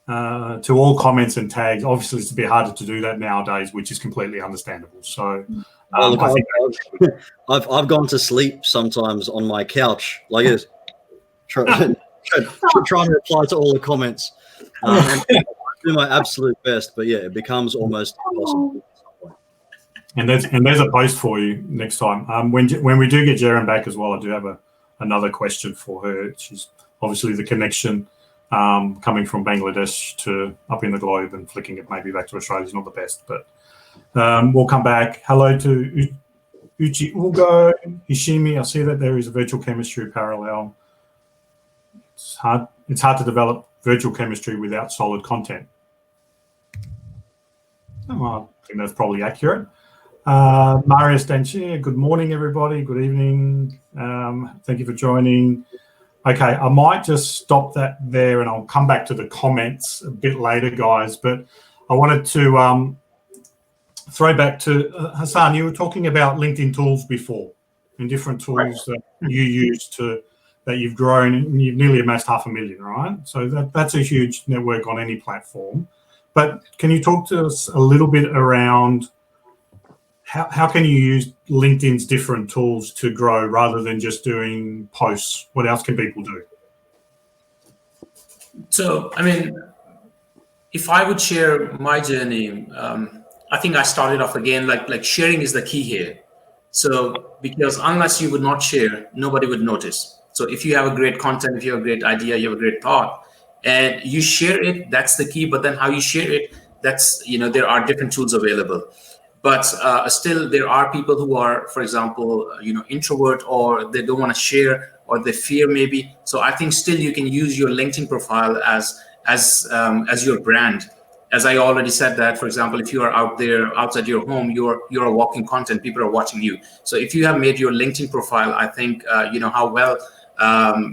to all comments and tags. Obviously, it's a bit harder to do that nowadays, which is completely understandable. So,
I've gone to sleep sometimes on my couch like this, trying to reply to all the comments. I do my absolute best, but yeah, it becomes almost impossible.
And there's a post for you next time. When we do get Jerin back as well, I do have another question for her. She's obviously the connection coming from Bangladesh to up in the globe and flicking it maybe back to Australia is not the best, but we'll come back. Hello to Uchi Ugo Hishimi. I see that there is a virtual chemistry parallel. It's hard to develop virtual chemistry without solid content. Well, I think that's probably accurate. Marius Danchia, good morning, everybody. Good evening. Thank you for joining. Okay, I might just stop that there and I'll come back to the comments a bit later, guys. But I wanted to throw back to Hossain. You were talking about LinkedIn tools before and different tools that you use that you've grown and you've nearly amassed 500,000, right? So that's a huge network on any platform. But can you talk to us a little bit around how can you use LinkedIn's different tools to grow rather than just doing posts? What else can people do?
So, I mean, if I would share my journey, I think I started off again, like sharing is the key here. So, because unless you would not share, nobody would notice. So if you have a great content, if you have a great idea, you have a great thought, and you share it, that's the key. But then how you share it, that's, there are different tools available. But still, there are people who are, for example, introvert, or they don't want to share, or they fear maybe. So I think still you can use your LinkedIn profile as your brand. As I already said that, for example, if you are out there outside your home, you're a walking content. People are watching you. So if you have made your LinkedIn profile, I think how well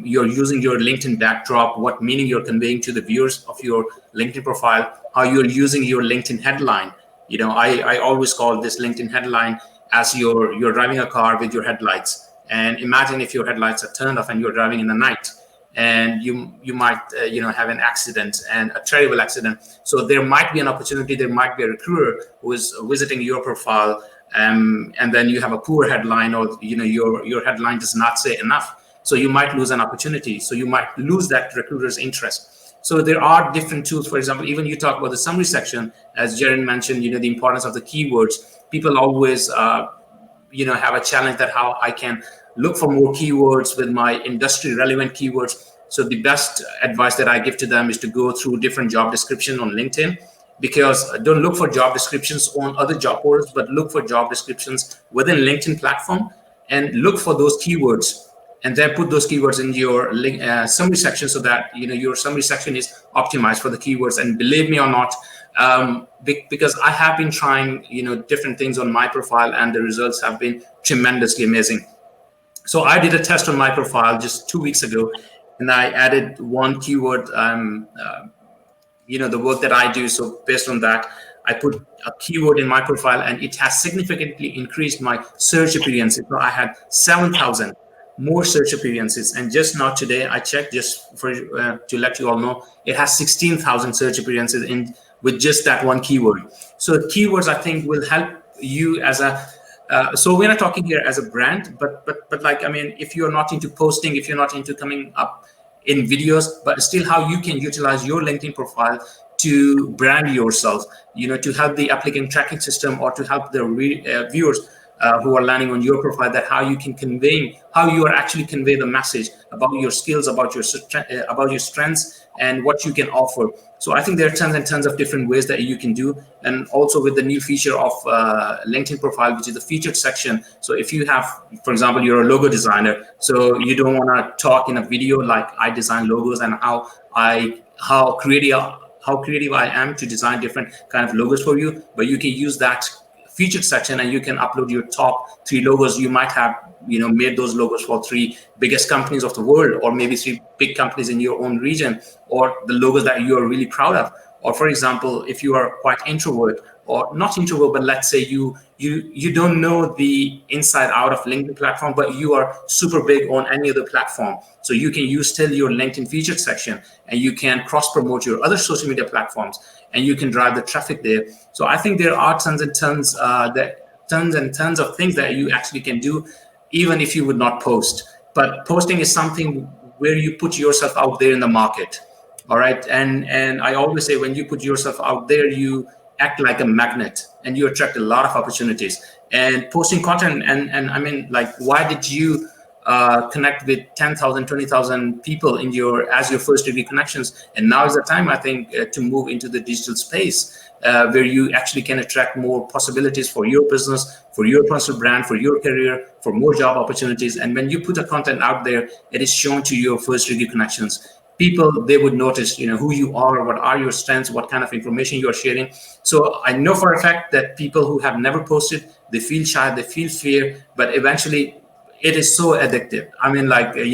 you're using your LinkedIn backdrop, what meaning you're conveying to the viewers of your LinkedIn profile, how you're using your LinkedIn headline. I always call this LinkedIn headline as you're driving a car with your headlights. And imagine if your headlights are turned off and you're driving in the night, and you might have an accident, and a terrible accident. So there might be an opportunity. There might be a recruiter who is visiting your profile, and then you have a poor headline, or your headline does not say enough. So you might lose an opportunity. So you might lose that recruiter's interest. So there are different tools. For example, even you talk about the summary section, as Jerin mentioned, the importance of the keywords. People always, have a challenge that how I can look for more keywords with my industry relevant keywords. So the best advice that I give to them is to go through different job descriptions on LinkedIn, because don't look for job descriptions on other job portals, but look for job descriptions within LinkedIn platform and look for those keywords. And then put those keywords in your summary section so that your summary section is optimized for the keywords. And believe me or not, because I have been trying different things on my profile, and the results have been tremendously amazing. So I did a test on my profile just 2 weeks ago, and I added one keyword. The work that I do. So based on that, I put a keyword in my profile, and it has significantly increased my search appearances. So I had 7,000. More search appearances, and just now today I checked, just for to let you all know, it has 16,000 search appearances with just that one keyword. So keywords, I think, will help you as a so we're not talking here as a brand, but if you're not into posting, if you're not into coming up in videos, but still how you can utilize your LinkedIn profile to brand yourself, to help the applicant tracking system, or to help the viewers who are landing on your profile, that how you are actually convey the message about your skills, about your strengths, and what you can offer. So I think there are tons and tons of different ways that you can do. And also with the new feature of LinkedIn profile, which is the featured section. So if you have, for example, you're a logo designer, so you don't want to talk in a video like I design logos and how creative I am to design different kind of logos for you, but you can use that featured section and you can upload your top 3 logos. You might have made those logos for 3 biggest companies of the world, or maybe 3 big companies in your own region, or the logos that you are really proud of. Or for example, if you are quite introvert, or not introvert, but let's say you don't know the inside out of LinkedIn platform, but you are super big on any other platform. So you can use still your LinkedIn featured section, and you can cross promote your other social media platforms, and you can drive the traffic there. So I think there are tons and tons of things that you actually can do, even if you would not post. But posting is something where you put yourself out there in the market. All right. And I always say, when you put yourself out there, you act like a magnet and you attract a lot of opportunities. And posting content, and I mean, like, why did you connect with 10,000, 20,000 people as your first degree connections? And now is the time, I think, to move into the digital space, where you actually can attract more possibilities for your business, for your personal brand, for your career, for more job opportunities. And when you put the content out there, it is shown to your first degree connections. People, they would notice, who you are, what are your strengths, what kind of information you are sharing. So I know for a fact that people who have never posted, they feel shy, they feel fear, but eventually it is so addictive. I mean, like, I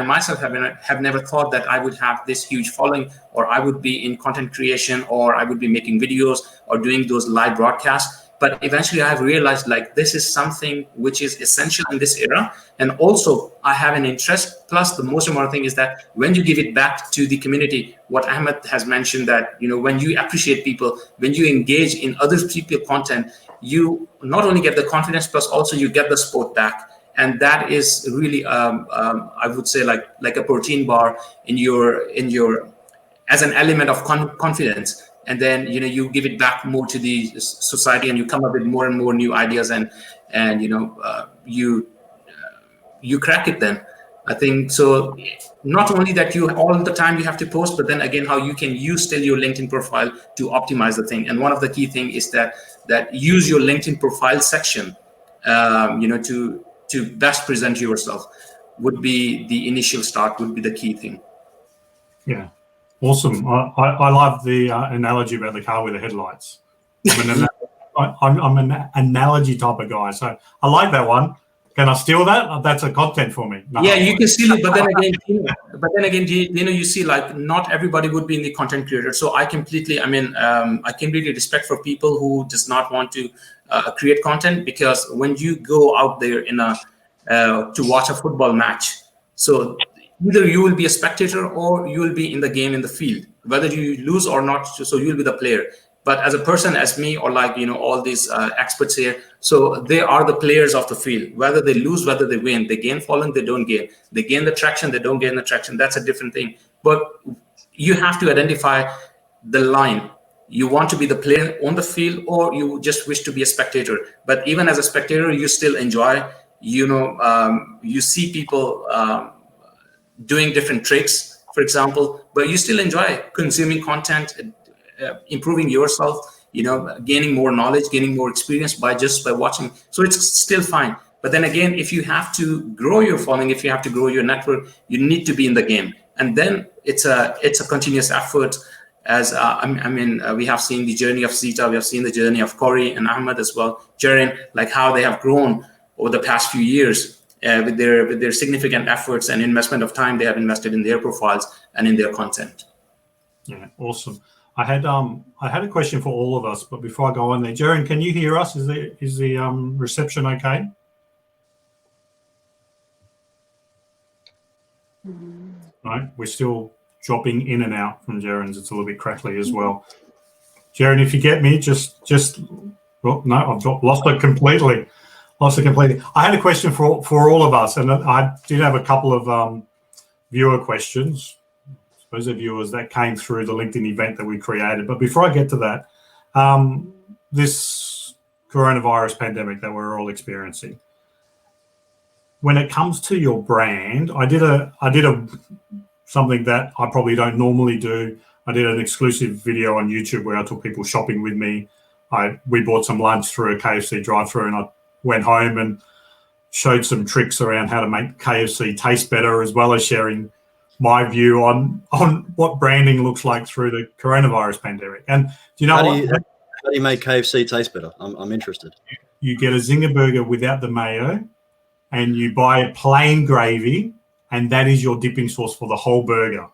myself have never thought that I would have this huge following, or I would be in content creation, or I would be making videos or doing those live broadcasts. But eventually I have realized, like, this is something which is essential in this era. And also I have an interest. Plus, the most important thing is that when you give it back to the community, what Ahmad has mentioned, that, when you appreciate people, when you engage in other people's content, you not only get the confidence, plus also you get the support back. And that is really, I would say, like a protein bar in your as an element of confidence. And then, you give it back more to the society, and you come up with more and more new ideas, and you crack it then. I think so. Not only that you all the time you have to post, but then again, how you can use still your LinkedIn profile to optimize the thing. And one of the key thing is that use your LinkedIn profile section, to best present yourself, would be the initial start, would be the key thing.
Yeah. Awesome. I love the analogy about the car with the headlights. I'm an analogy type of guy, so I like that one. Can I steal that? That's a content for me. No,
yeah, you can steal it, but then again, you see, like, not everybody would be in the content creator. So I completely respect for people who does not want to create content, because when you go out there to watch a football match, so either you will be a spectator or you will be in the game, in the field, whether you lose or not. So you'll be the player. But as a person, as me, or like, all these experts here, so they are the players of the field. Whether they lose, whether they win, they gain following, they don't gain. They gain the traction, they don't gain the traction. That's a different thing. But you have to identify the line. You want to be the player on the field, or you just wish to be a spectator. But even as a spectator, you still enjoy, you see people doing different tricks, for example, but you still enjoy consuming content, improving yourself, gaining more knowledge, gaining more experience by watching. So it's still fine. But then again, if you have to grow your following, if you have to grow your network, you need to be in the game. And then it's a continuous effort. As we have seen the journey of Zeta, we have seen the journey of Cory and Ahmad as well, Jerin, like how they have grown over the past few years. With their significant efforts and investment of time they have invested in their profiles and in their content.
Yeah, awesome. I had a question for all of us, but before I go on there, Jerin, can you hear us? Is the reception okay? No, we're still dropping in and out from Jerin's. It's a little bit crackly as well. Jerin, if you get me, well, no, I've lost it completely. I had a question for all of us, and I did have a couple of viewer questions. I suppose they're viewers that came through the LinkedIn event that we created. But before I get to that, coronavirus pandemic that we're all experiencing. When it comes to your brand, I did something that I probably don't normally do. I did an exclusive video on YouTube where I took people shopping with me. We bought some lunch through a KFC drive-through, and I went home and showed some tricks around how to make KFC taste better, as well as sharing my view on what branding looks like through the coronavirus pandemic. And do you know
how do you make KFC taste better? I'm interested.
You get a zinger burger without the mayo, and you buy a plain gravy, and that is your dipping sauce for the whole burger.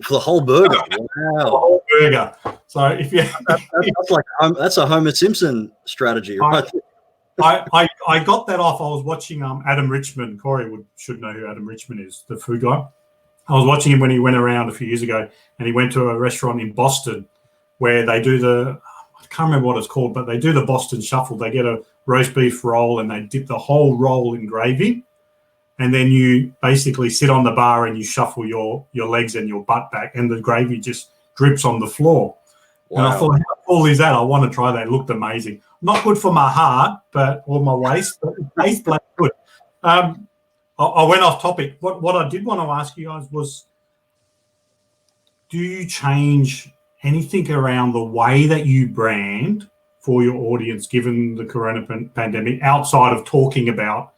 For the whole burger? Wow.
The whole burger. So if you
that's a Homer Simpson strategy, right?
I got that off. I was watching Adam Richman. Cory should know who Adam Richman is, the food guy. I was watching him when he went around a few years ago, and he went to a restaurant in Boston where they do I can't remember what it's called, but they do the Boston Shuffle. They get a roast beef roll and they dip the whole roll in gravy, and then you basically sit on the bar and you shuffle your legs and your butt back, and the gravy just drips on the floor. Wow. And I thought, how cool is that? I want to try that. It looked amazing. Not good for my heart, or my waist, but it tastes bloody good. I went off topic. What I did want to ask you guys was, do you change anything around the way that you brand for your audience, given the corona pandemic, outside of talking about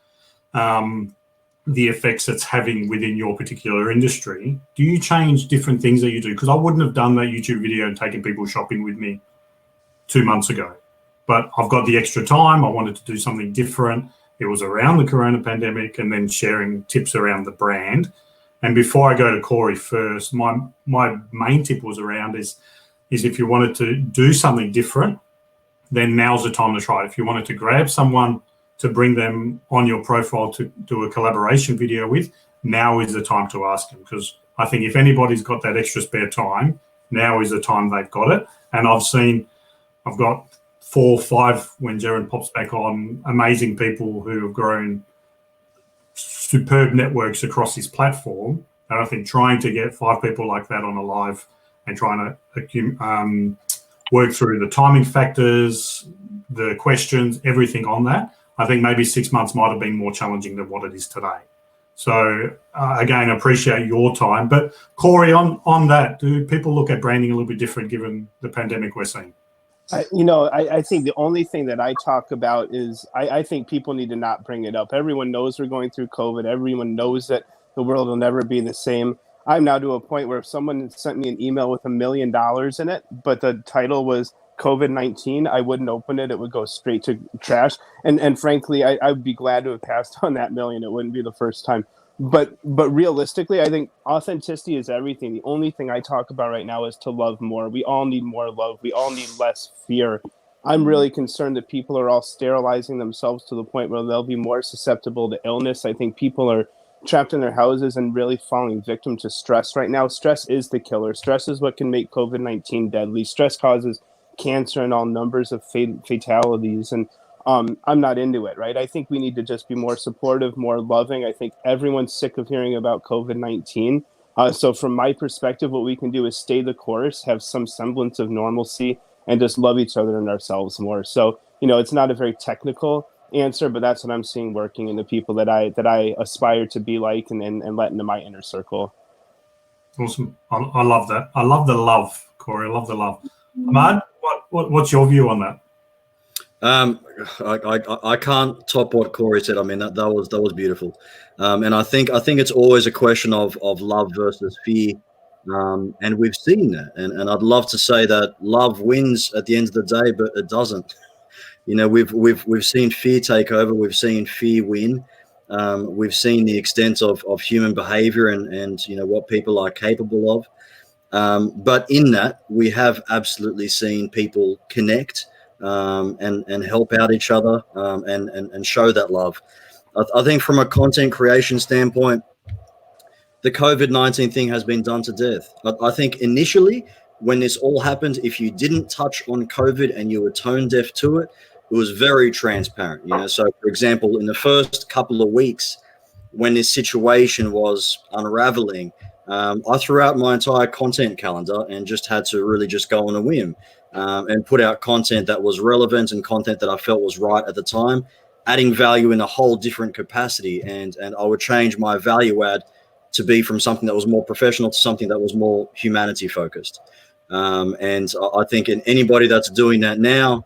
the effects it's having within your particular industry? Do you change different things that you do? Because I wouldn't have done that YouTube video and taken people shopping with me 2 months ago. But I've got the extra time. I wanted to do something different. It was around the corona pandemic, and then sharing tips around the brand. And before I go to Cory first, my main tip was around is if you wanted to do something different, then now's the time to try it. If you wanted to grab someone to bring them on your profile to do a collaboration video with, now is the time to ask them. Because I think if anybody's got that extra spare time, now is the time they've got it. And I've got 4 or 5, when Jerin pops back on, amazing people who have grown superb networks across this platform. And I think trying to get 5 people like that on a live and trying to work through the timing factors, the questions, everything on that, I think maybe 6 months might have been more challenging than what it is today. So again, appreciate your time. But Cory, on that, do people look at branding a little bit different given the pandemic we're seeing?
I think the only thing that I talk about is I think people need to not bring it up. Everyone knows we're going through COVID. Everyone knows that the world will never be the same. I'm now to a point where if someone sent me an email with $1 million in it, but the title was COVID-19, I wouldn't open it. It would go straight to trash. And frankly, I would be glad to have passed on that $1 million. It wouldn't be the first time. But realistically, I think authenticity is everything. The only thing I talk about right now is to love more. We all need more love. We all need less fear. I'm really concerned that people are all sterilizing themselves to the point where they'll be more susceptible to illness. I think people are trapped in their houses and really falling victim to stress right now. Stress is the killer. Stress is what can make COVID-19 deadly. Stress causes cancer and all numbers of fatalities. And I'm not into it, right? I think we need to just be more supportive, more loving. I think everyone's sick of hearing about COVID-19. So from my perspective, what we can do is stay the course, have some semblance of normalcy, and just love each other and ourselves more. So, it's not a very technical answer, but that's what I'm seeing working in the people that I aspire to be like and let into my inner circle.
Awesome. I love that. I love the love, Cory. I love the love. Ahmad, what's your view on that?
I can't top what Cory said. I mean, that was beautiful. And I think it's always a question of love versus fear. And we've seen that. And I'd love to say that love wins at the end of the day, but it doesn't. We've seen fear take over. We've seen fear win. We've seen the extent of human behavior and what people are capable of. But in that, we have absolutely seen people connect and help out each other and show that love. I think from a content creation standpoint, the COVID-19 thing has been done to death. I think initially when this all happened, if you didn't touch on COVID and you were tone deaf to it, it was very transparent. So for example, in the first couple of weeks when this situation was unraveling, I threw out my entire content calendar and just had to really just go on a whim and put out content that was relevant and content that I felt was right at the time, adding value in a whole different capacity. And I would change my value add to be from something that was more professional to something that was more humanity focused. And I think anybody that's doing that now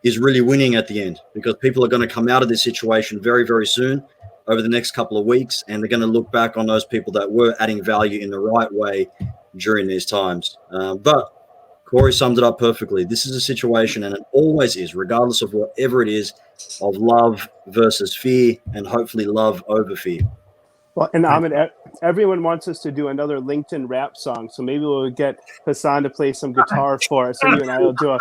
is really winning at the end, because people are going to come out of this situation very, very soon over the next couple of weeks, and they're going to look back on those people that were adding value in the right way during these times. But Cory summed it up perfectly. This is a situation, and it always is, regardless of whatever it is, of love versus fear, and hopefully love over fear.
Well, and Ahmed, everyone wants us to do another LinkedIn rap song, so maybe we'll get Hossain to play some guitar for us, so you and I will do a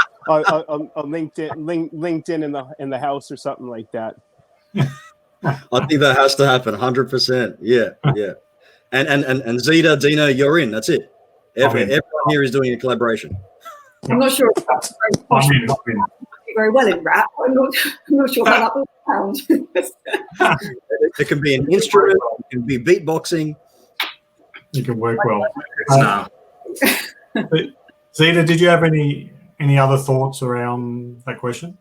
LinkedIn in the house or something like that.
I think that has to happen, 100%. Yeah. And Zeta, Dino, you're in. That's it. Everyone here is doing a collaboration.
I'm not sure if that's very well in rap. I'm not sure how that will sound.
It can be an instrument. It can be beatboxing.
You can work well. Zeta, did you have any other thoughts around that question?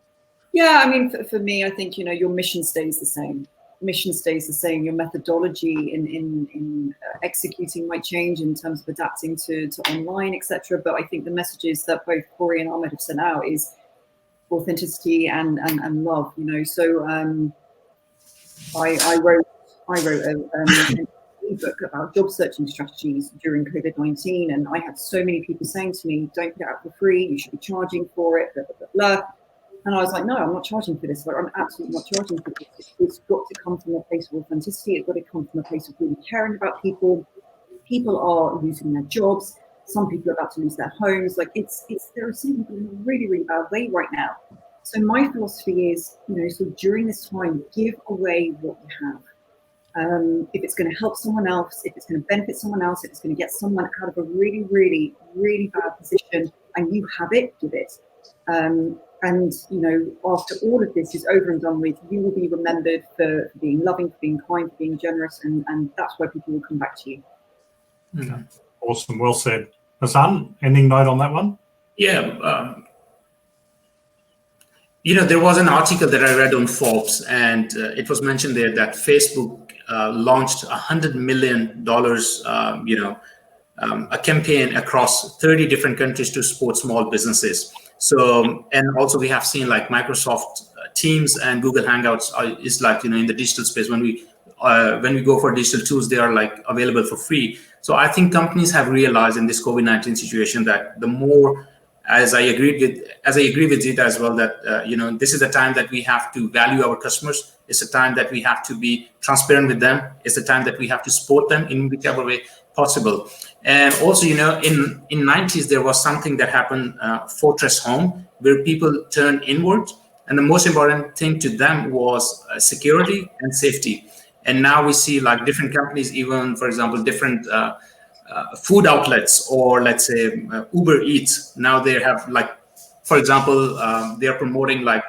Yeah, I mean, for me, I think, your mission stays the same. Mission stays the same. Your methodology in executing might change in terms of adapting to online, etc. But I think the messages that both Cory and Ahmed have sent out is authenticity and love. So I wrote an ebook about job searching strategies during COVID-19, and I had so many people saying to me, "Don't put it out for free. You should be charging for it." Blah blah blah. blah. And I was like, no, I'm not charging for this. I'm absolutely not charging for this. It's got to come from a place of authenticity. It's got to come from a place of really caring about people. People are losing their jobs. Some people are about to lose their homes. There are some people in a really, really bad way right now. So my philosophy is, so during this time, give away what you have. If it's going to help someone else, if it's going to benefit someone else, if it's going to get someone out of a really, really, really bad position, and you have it, give it. And, after all of this is over and done with, you will be remembered for being loving, for being kind, for being generous, and that's why people will come back to you.
Okay. Awesome. Well said. Hasan, ending note on that one?
Yeah. There was an article that I read on Forbes, and it was mentioned there that Facebook launched $100 million, a campaign across 30 different countries to support small businesses. So, and also we have seen like Microsoft Teams and Google Hangouts is like, in the digital space, when we go for digital tools, they are like available for free. So I think companies have realized in this COVID-19 situation that the more, as I agree with Zeta as well, that, this is a time that we have to value our customers. It's a time that we have to be transparent with them. It's a time that we have to support them in whichever way possible. And also, in 90s, there was something that happened, Fortress Home, where people turned inward. And the most important thing to them was security and safety. And now we see like different companies, even, for example, different food outlets, or let's say Uber Eats. Now they have like, for example, they are promoting like,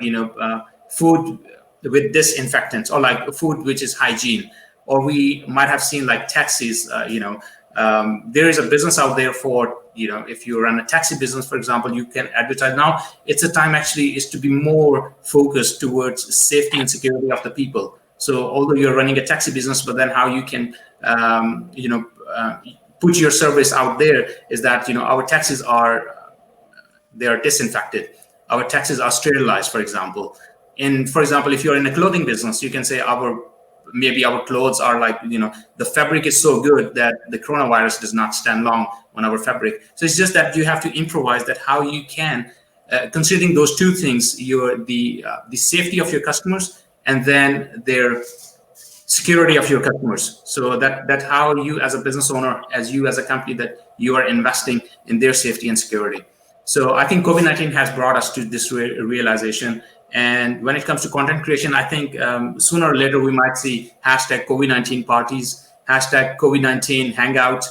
food with disinfectants, or like food which is hygiene. Or we might have seen like taxis, there is a business out there for, if you run a taxi business, for example, you can advertise. Now it's a time actually is to be more focused towards safety and security of the people. So although you're running a taxi business, but then how you can, put your service out there is that, our taxis they are disinfected. Our taxis are sterilized, for example. And for example, if you're in a clothing business, you can say maybe our clothes are like, the fabric is so good that the coronavirus does not stand long on our fabric. So it's just that you have to improvise that how you can, considering those two things, the safety of your customers and then their security of your customers. So that how you as a business owner, as you as a company, that you are investing in their safety and security. So I think COVID-19 has brought us to this realization. And when it comes to content creation, I think sooner or later we might see hashtag COVID-19 parties, hashtag COVID-19 hangout.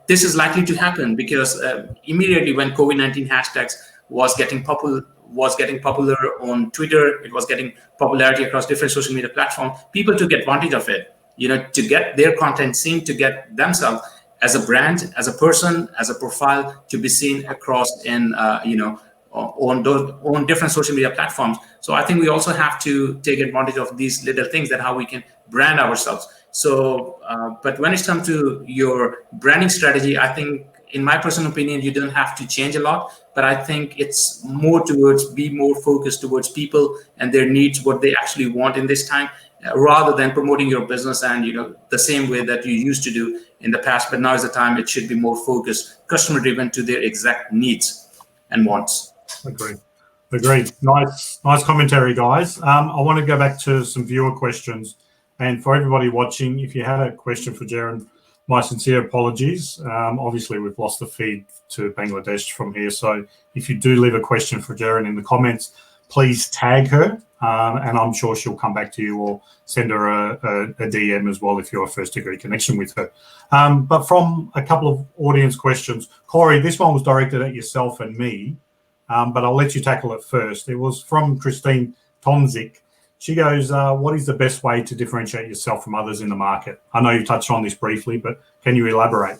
This is likely to happen because immediately when COVID-19 hashtags was getting popular on Twitter, it was getting popularity across different social media platforms. People took advantage of it. to get their content seen, to get themselves as a brand, as a person, as a profile, to be seen across in on different social media platforms. So I think we also have to take advantage of these little things, that how we can brand ourselves. So, but when it's come to your branding strategy, I think, in my personal opinion, you don't have to change a lot, but I think it's more towards be more focused towards people and their needs, what they actually want in this time, rather than promoting your business and the same way that you used to do in the past. But now is the time it should be more focused, customer driven to their exact needs and wants.
Agreed. Nice commentary, guys. I want to go back to some viewer questions, and for everybody watching, if you had a question for Jerin, my sincere apologies. Obviously, we've lost the feed to Bangladesh from here, so if you do leave a question for Jerin in the comments, please tag her, and I'm sure she'll come back to you, or send her a DM as well if you're a first-degree connection with her. But from a couple of audience questions, Cory, this one was directed at yourself and me, but I'll let you tackle it first. It was from Christine Tonzik. She goes, what is the best way to differentiate yourself from others in the market? I know you touched on this briefly, but can you elaborate?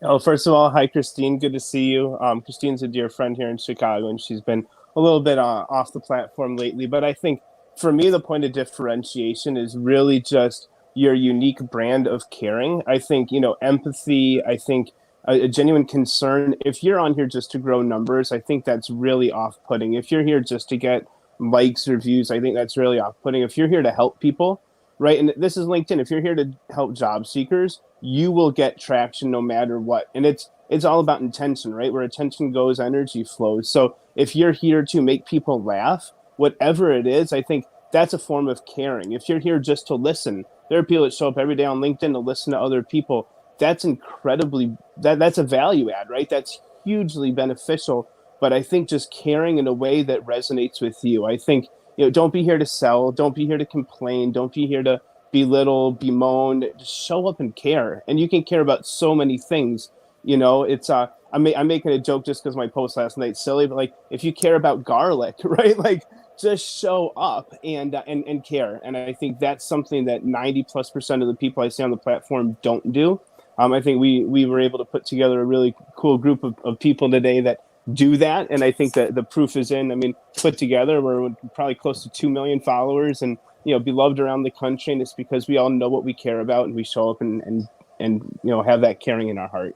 Oh, first of all, hi, Christine. Good to see you. Christine's a dear friend here in Chicago, and she's been a little bit off the platform lately. But I think for me, the point of differentiation is really just your unique brand of caring. I think, empathy, I think a genuine concern. If you're on here just to grow numbers, I think that's really off-putting. If you're here just to get likes or views, I think that's really off-putting. If you're here to help people, right? And this is LinkedIn. If you're here to help job seekers, you will get traction no matter what. And it's all about intention, right? Where attention goes, energy flows. So if you're here to make people laugh, whatever it is, I think that's a form of caring. If you're here just to listen, there are people that show up every day on LinkedIn to listen to other people. That's incredibly, that's a value add, right? That's hugely beneficial. But I think just caring in a way that resonates with you. I think, don't be here to sell. Don't be here to complain. Don't be here to belittle, bemoan. Just show up and care. And you can care about so many things. It's I'm making a joke just because my post last night silly, but like, if you care about garlic, right? Like, just show up and care. And I think that's something that 90+% of the people I see on the platform don't do. I think we were able to put together a really cool group of people today that do that, and I think that the proof is in. I mean, put together, we're probably close to 2 million followers, and beloved around the country, and it's because we all know what we care about, and we show up and have that caring in our heart.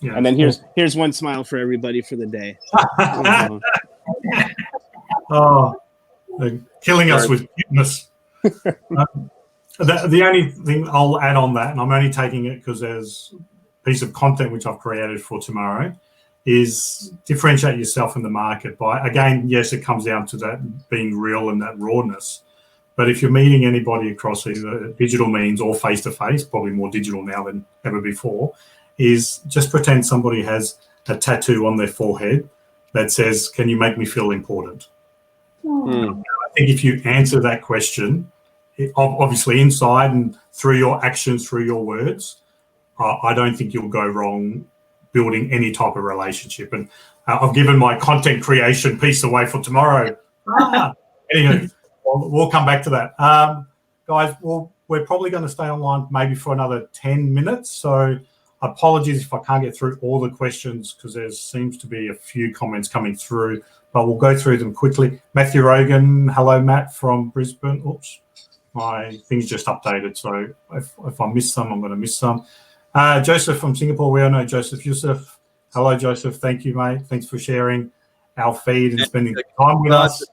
Yeah. And then here's one smile for everybody for the day.
Oh, they're killing us with cuteness. The only thing I'll add on that, and I'm only taking it because there's a piece of content which I've created for tomorrow, is differentiate yourself in the market by, again, yes, it comes down to that being real and that rawness. But if you're meeting anybody across either digital means or face-to-face, probably more digital now than ever before, is just pretend somebody has a tattoo on their forehead that says, can you make me feel important? I think if you answer that question, obviously inside and through your actions, through your words, I don't think you'll go wrong building any type of relationship. And I've given my content creation piece away for tomorrow. Anyway, we'll come back to that. Guys, we're probably going to stay online maybe for another 10 minutes. So apologies if I can't get through all the questions because there seems to be a few comments coming through, but we'll go through them quickly. Matthew Rogan, hello, Matt from Brisbane. Oops, my thing's just updated. So if I miss some, I'm going to miss some. Joseph from Singapore, we all know Joseph Yusuf. Hello, Joseph. Thank you, mate. Thanks for sharing our feed and spending time with us.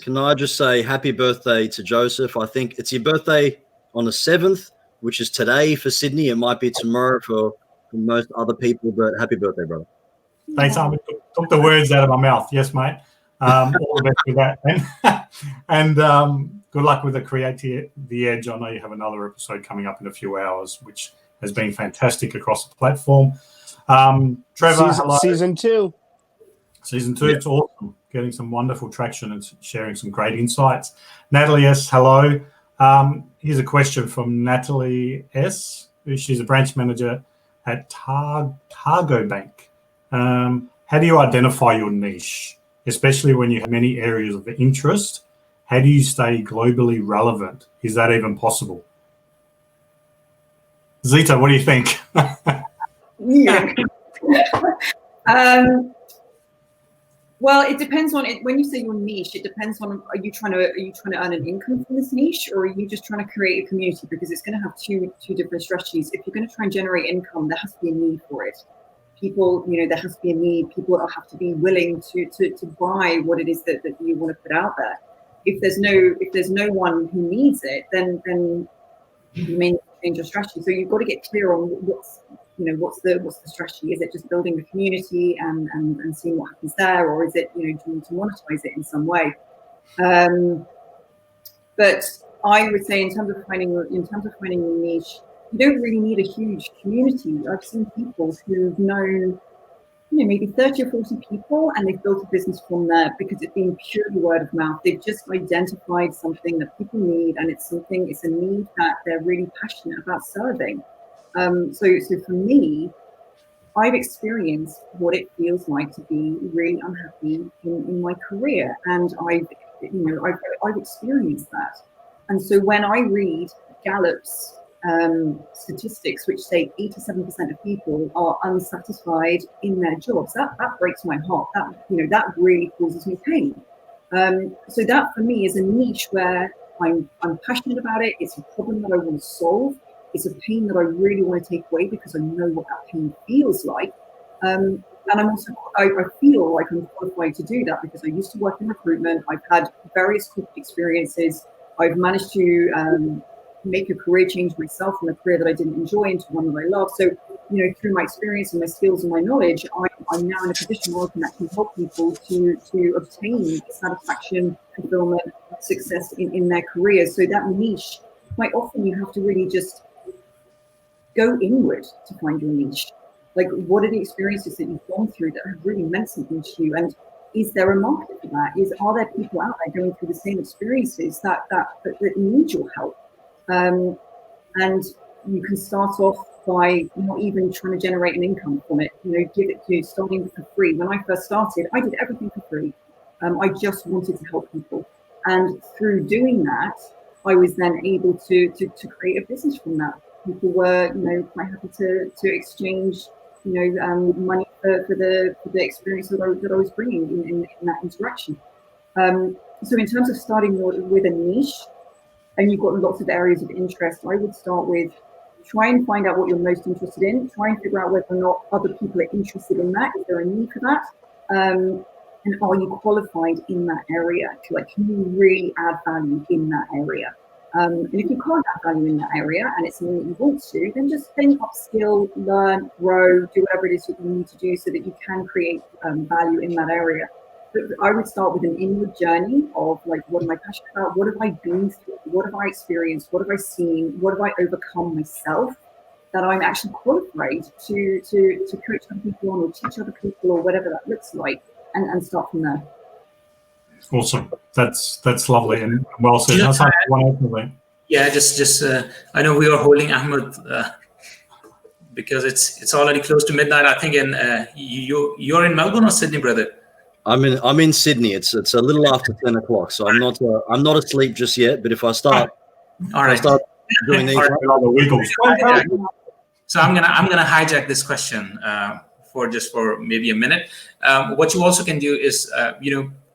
Can I just say happy birthday to Joseph? I think it's your birthday on the 7th, which is today for Sydney. It might be tomorrow for most other people, but happy birthday, brother.
Thanks, Ahmed. Took the words out of my mouth. Yes, mate. All the best with that. And good luck with the Create the Edge. I know you have another episode coming up in a few hours, which has been fantastic across the platform. Trevor,
season 2.
Season 2, yeah. It's awesome. Getting some wonderful traction and sharing some great insights. Natalie S., hello. Here's a question from Natalie S. She's a branch manager at Targo Bank. How do you identify your niche, especially when you have many areas of interest? How do you stay globally relevant? Is that even possible? Zeta, what do you think?
Yeah. Well, it depends on it. When you say your niche, it depends on, are you trying to earn an income from this niche, or are you just trying to create a community? Because it's going to have two different strategies. If you're going to try and generate income, there has to be a need for it. People, there has to be a need. People have to be willing to buy what it is that you want to put out there. If there's no one who needs it, then you may need to change your strategy. So you've got to get clear on what's the strategy. Is it just building a community and seeing what happens there, or is it do you need to monetize it in some way? But I would say in terms of finding a niche, you don't really need a huge community. I've seen people who've known maybe 30 or 40 people, and they've built a business from there because it's been purely word of mouth. They've just identified something that people need, and it's a need that they're really passionate about serving. So for me, I've experienced what it feels like to be really unhappy in my career, and I've experienced that. And so when I read Gallup's statistics, which say 87% of people are unsatisfied in their jobs, that breaks my heart. That really causes me pain. So that for me is a niche where I'm passionate about it. It's a problem that I want to solve. It's a pain that I really want to take away because I know what that pain feels like. And I feel like I'm qualified to do that because I used to work in recruitment. I've had various corporate experiences. I've managed to make a career change myself from a career that I didn't enjoy into one that I love. So, through my experience and my skills and my knowledge, I'm now in a position where I can actually help people to obtain satisfaction, fulfillment, success in their careers. So that niche, quite often you have to really just go inward to find your niche. Like, what are the experiences that you've gone through that have really meant something to you? And is there a market for that? Are there people out there going through the same experiences that need your help? And you can start off by not even trying to generate an income from it. Give it to starting for free. When I first started, I did everything for free. I just wanted to help people, and through doing that, I was then able to create a business from that. People were, quite happy to exchange, money for the experience that I was bringing in that interaction. So in terms of starting with a niche, and you've got lots of areas of interest, I would start with try and find out what you're most interested in. Try and figure out whether or not other people are interested in that. Is there a need for that? And are you qualified in that area? Can you really add value in that area? And if you can't add value in that area and it's something that you want to, then just upskill, learn, grow, do whatever it is that you need to do so that you can create value in that area. But I would start with an inward journey of what am I passionate about? What have I been through? What have I experienced? What have I seen? What have I overcome myself that I'm actually qualified to coach other people on or teach other people or whatever that looks like, and start from there.
Awesome. That's lovely and well said.
Yeah, just I know we are holding Ahmad because it's already close to midnight. I think you're in Melbourne or Sydney, brother?
I'm in Sydney. It's a little after 10 o'clock, so I'm not asleep just yet. But if I start, start doing these,
so I'm gonna hijack this question for maybe a minute. What you also can do is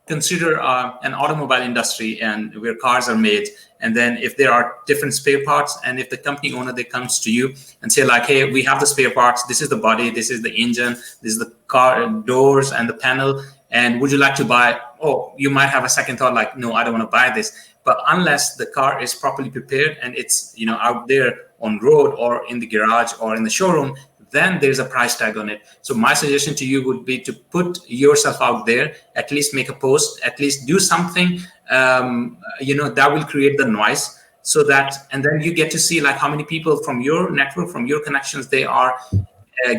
consider an automobile industry and where cars are made, and then if there are different spare parts, and if the company owner that comes to you and say like, hey, we have the spare parts, this is the body, this is the engine, this is the car doors and the panel, and would you like to buy? Oh, you might have a second thought like, no, I don't want to buy this. But unless the car is properly prepared and it's out there on road or in the garage or in the showroom, then there's a price tag on it. So my suggestion to you would be to put yourself out there, at least make a post, at least do something, that will create the noise, so that, and then you get to see like how many people from your network, from your connections, they are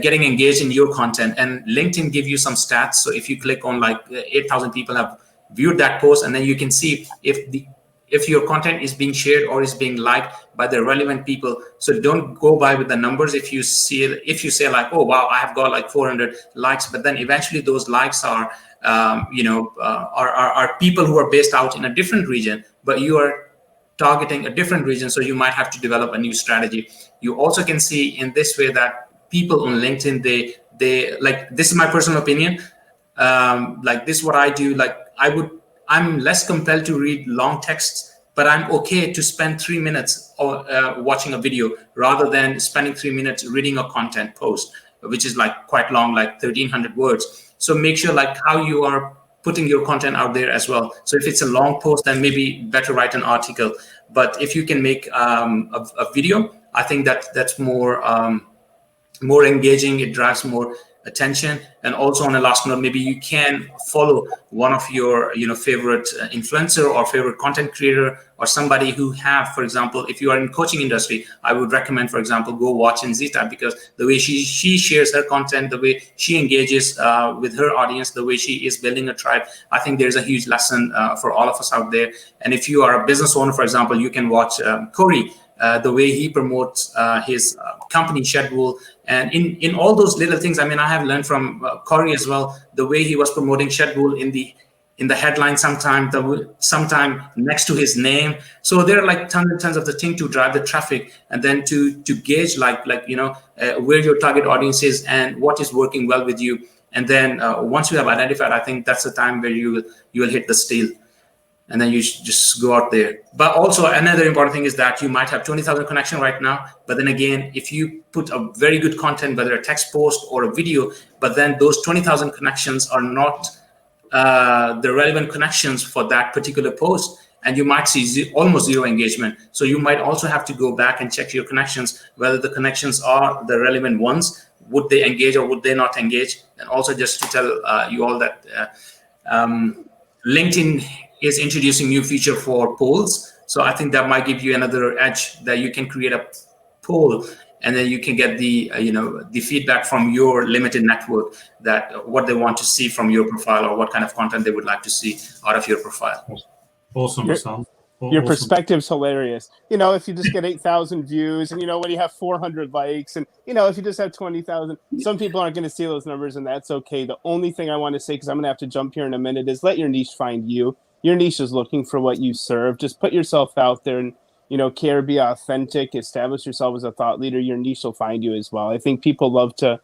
getting engaged in your content. And LinkedIn give you some stats. So if you click on 8,000 people have viewed that post, and then you can see if your content is being shared or is being liked by the relevant people. So don't go by with the numbers. If you say like, oh wow, I have got like 400 likes, but then eventually those likes are people who are based out in a different region, but you are targeting a different region, so you might have to develop a new strategy. You also can see in this way that people on LinkedIn, they like, this is my personal opinion, like this is what I do. Like I'm less compelled to read long texts, but I'm okay to spend 3 minutes watching a video rather than spending 3 minutes reading a content post, which is like quite long, like 1,300 words. So make sure like how you are putting your content out there as well. So if it's a long post, then maybe better write an article. But if you can make a video, I think that's more engaging. It drives more attention. And also on a last note, maybe you can follow one of your favorite influencer or favorite content creator, or somebody who have, for example, if you are in coaching industry, I would recommend, for example, go watch in Zeta, because the way she shares her content, the way she engages with her audience, the way she is building a tribe, I think there's a huge lesson for all of us out there. And if you are a business owner, for example, you can watch Cory, the way he promotes his company Schedule, and in all those little things. I mean, I have learned from Cory as well, the way he was promoting Schedule in the headline, sometime next to his name. So there are like tons of the things to drive the traffic, and then to gauge where your target audience is and what is working well with you. And then once you have identified, I think that's the time where you will hit the steel. And then you just go out there. But also another important thing is that you might have 20,000 connections right now. But then again, if you put a very good content, whether a text post or a video, but then those 20,000 connections are not the relevant connections for that particular post, and you might see almost zero engagement. So you might also have to go back and check your connections, whether the connections are the relevant ones. Would they engage or would they not engage? And also just to tell you all that LinkedIn is introducing new feature for polls. So I think that might give you another edge, that you can create a poll, and then you can get the the feedback from your limited network, that what they want to see from your profile, or what kind of content they would like to see out of your profile.
Awesome, Hasan.
Your perspective's hilarious. If you just get 8,000 views, and when you have 400 likes, and if you just have 20,000, some people aren't going to see those numbers, and that's okay. The only thing I want to say, because I'm going to have to jump here in a minute, is let your niche find you. Your niche is looking for what you serve. Just put yourself out there and, care, be authentic, establish yourself as a thought leader. Your niche will find you as well. I think people love to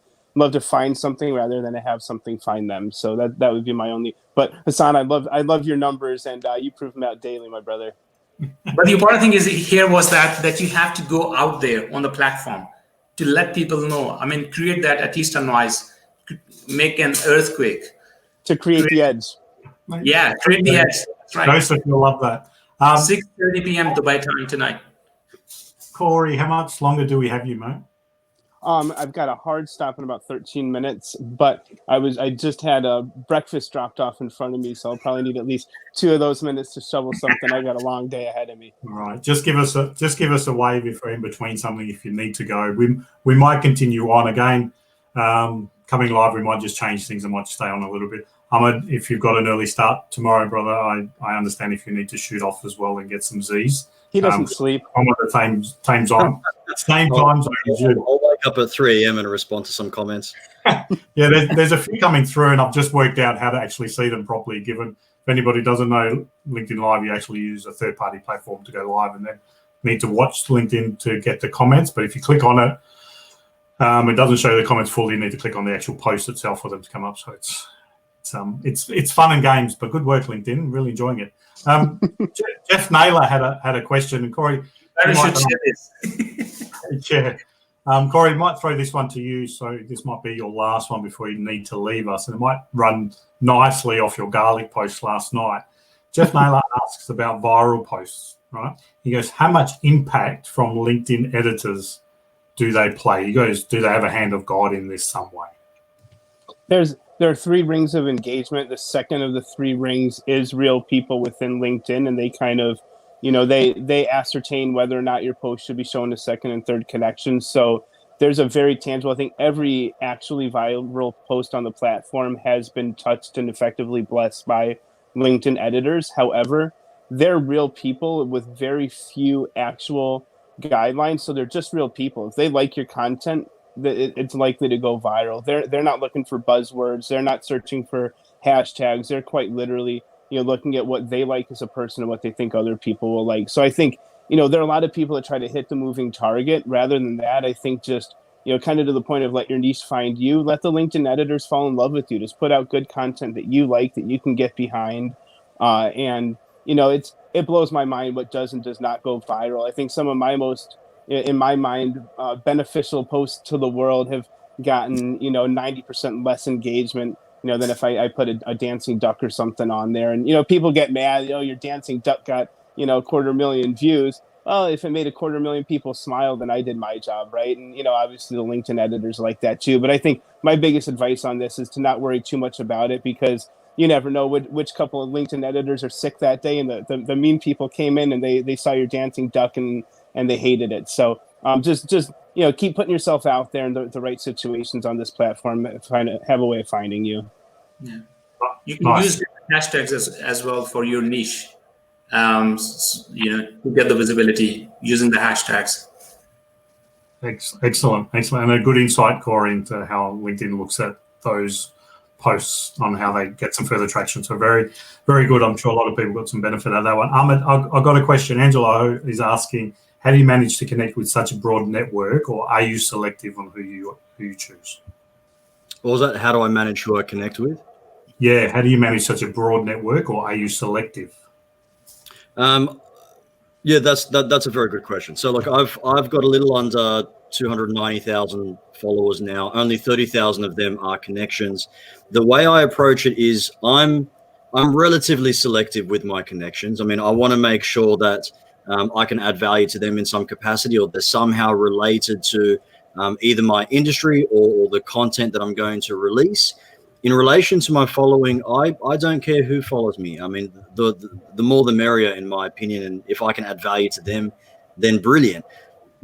find something rather than to have something find them. So that would be my only. But Hasan, I love your numbers, and you prove them out daily, my brother.
But the important thing is here was that you have to go out there on the platform to let people know. I mean, create that, at least a noise, make an earthquake.
To create the edge.
Yeah, create the edge. That's right.
Joseph, you'll love that.
6:30 p.m. Dubai time tonight.
Cory, how much longer do we have you, mate?
I've got a hard stop in about 13 minutes, but I just had a breakfast dropped off in front of me, so I'll probably need at least 2 of those minutes to shovel something. I've got a long day ahead of me.
All right, just give us a wave if we're in between something, if you need to go. We might continue on again. Coming live, we might just change things. I might stay on a little bit. Ahmad, if you've got an early start tomorrow, brother, I understand if you need to shoot off as well and get some Z's.
He doesn't sleep.
I'm at the same time zone as you.
I'll wake up at 3 a.m. and respond to some comments.
Yeah, there's a few coming through, and I've just worked out how to actually see them properly. Given, if anybody doesn't know, LinkedIn Live, you actually use a third-party platform to go live, and then need to watch LinkedIn to get the comments. But if you click on it, it doesn't show the comments fully. You need to click on the actual post itself for them to come up. So it's fun and games, but good work, LinkedIn. Really enjoying it. Jeff Naylor had a question, and Cory,
I should share this.
Yeah. Cory, might throw this one to you. So this might be your last one before you need to leave us, and it might run nicely off your garlic post last night. Jeff Naylor asks about viral posts, right? He goes, how much impact from LinkedIn editors do they play? He goes, do they have a hand of God in this some way?
There are 3 rings of engagement. The second of the 3 rings is real people within LinkedIn, and they kind of, they ascertain whether or not your post should be shown to second and third connections. So there's a very tangible, I think every actually viral post on the platform has been touched and effectively blessed by LinkedIn editors. However, they're real people with very few actual guidelines. So they're just real people. If they like your content, it's likely to go viral. They're not looking for buzzwords. They're not searching for hashtags. They're quite literally, looking at what they like as a person and what they think other people will like. So I think, there are a lot of people that try to hit the moving target. Rather than that, I think just, kind of to the point of let your niche find you, let the LinkedIn editors fall in love with you. Just put out good content that you like, that you can get behind. And, it blows my mind what does and does not go viral. I think some of my most, in my mind, beneficial posts to the world have gotten, 90% less engagement, than if I put a dancing duck or something on there. And, people get mad, your dancing duck got, 250,000 views. Well, if it made 250,000 people smile, then I did my job, right? And, obviously the LinkedIn editors like that too. But I think my biggest advice on this is to not worry too much about it, because you never know which couple of LinkedIn editors are sick that day, and the mean people came in and they saw your dancing duck and they hated it. So just keep putting yourself out there in the right situations on this platform. Have a way of finding you.
Yeah, you can use hashtags as well for your niche. To get the visibility using the hashtags.
Excellent, and a good insight, Cory, into how LinkedIn looks at those posts on how they get some further traction. So very, very good. I'm sure a lot of people got some benefit out of that one. Ahmed, I've got a question. Angelo is asking, how do you manage to connect with such a broad network, or are you selective on who you choose?
What was that? How do I manage who I connect with?
Yeah, how do you manage such a broad network, or are you selective?
Yeah, that's a very good question. So like I've got a little under 290,000 followers now. Only 30,000 of them are connections. The way I approach it is I'm relatively selective with my connections. I mean, I want to make sure that I can add value to them in some capacity, or they're somehow related to either my industry or the content that I'm going to release. In relation to my following, I don't care who follows me. I mean, the more the merrier, in my opinion. And if I can add value to them, then brilliant.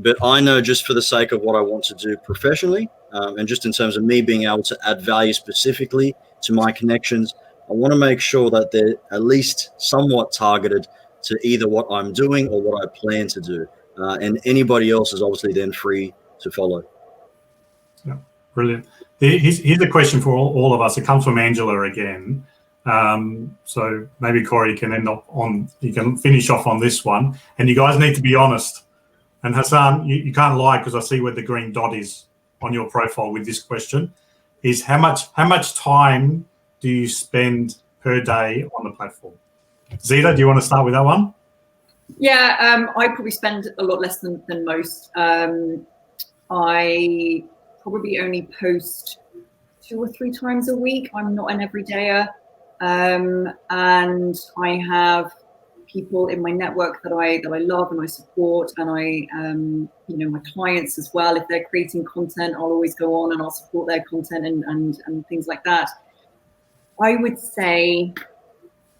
But I know, just for the sake of what I want to do professionally, and just in terms of me being able to add value specifically to my connections, I want to make sure that they're at least somewhat targeted to either what I'm doing or what I plan to do. And anybody else is obviously then free to follow.
Yeah, brilliant. Here's a question for all of us. It comes from Angela again. So maybe Cory can you can finish off on this one. And you guys need to be honest. And Hossain, you can't lie, because I see where the green dot is on your profile with this question. Is how much time do you spend per day on the platform? Zeta, do you want to start with that one?
Yeah, I probably spend a lot less than most. I probably only post 2 or 3 times a week. I'm not an everydayer. And I have people in my network that I love and I support, and my clients as well. If they're creating content, I'll always go on and I'll support their content and things like that. I would say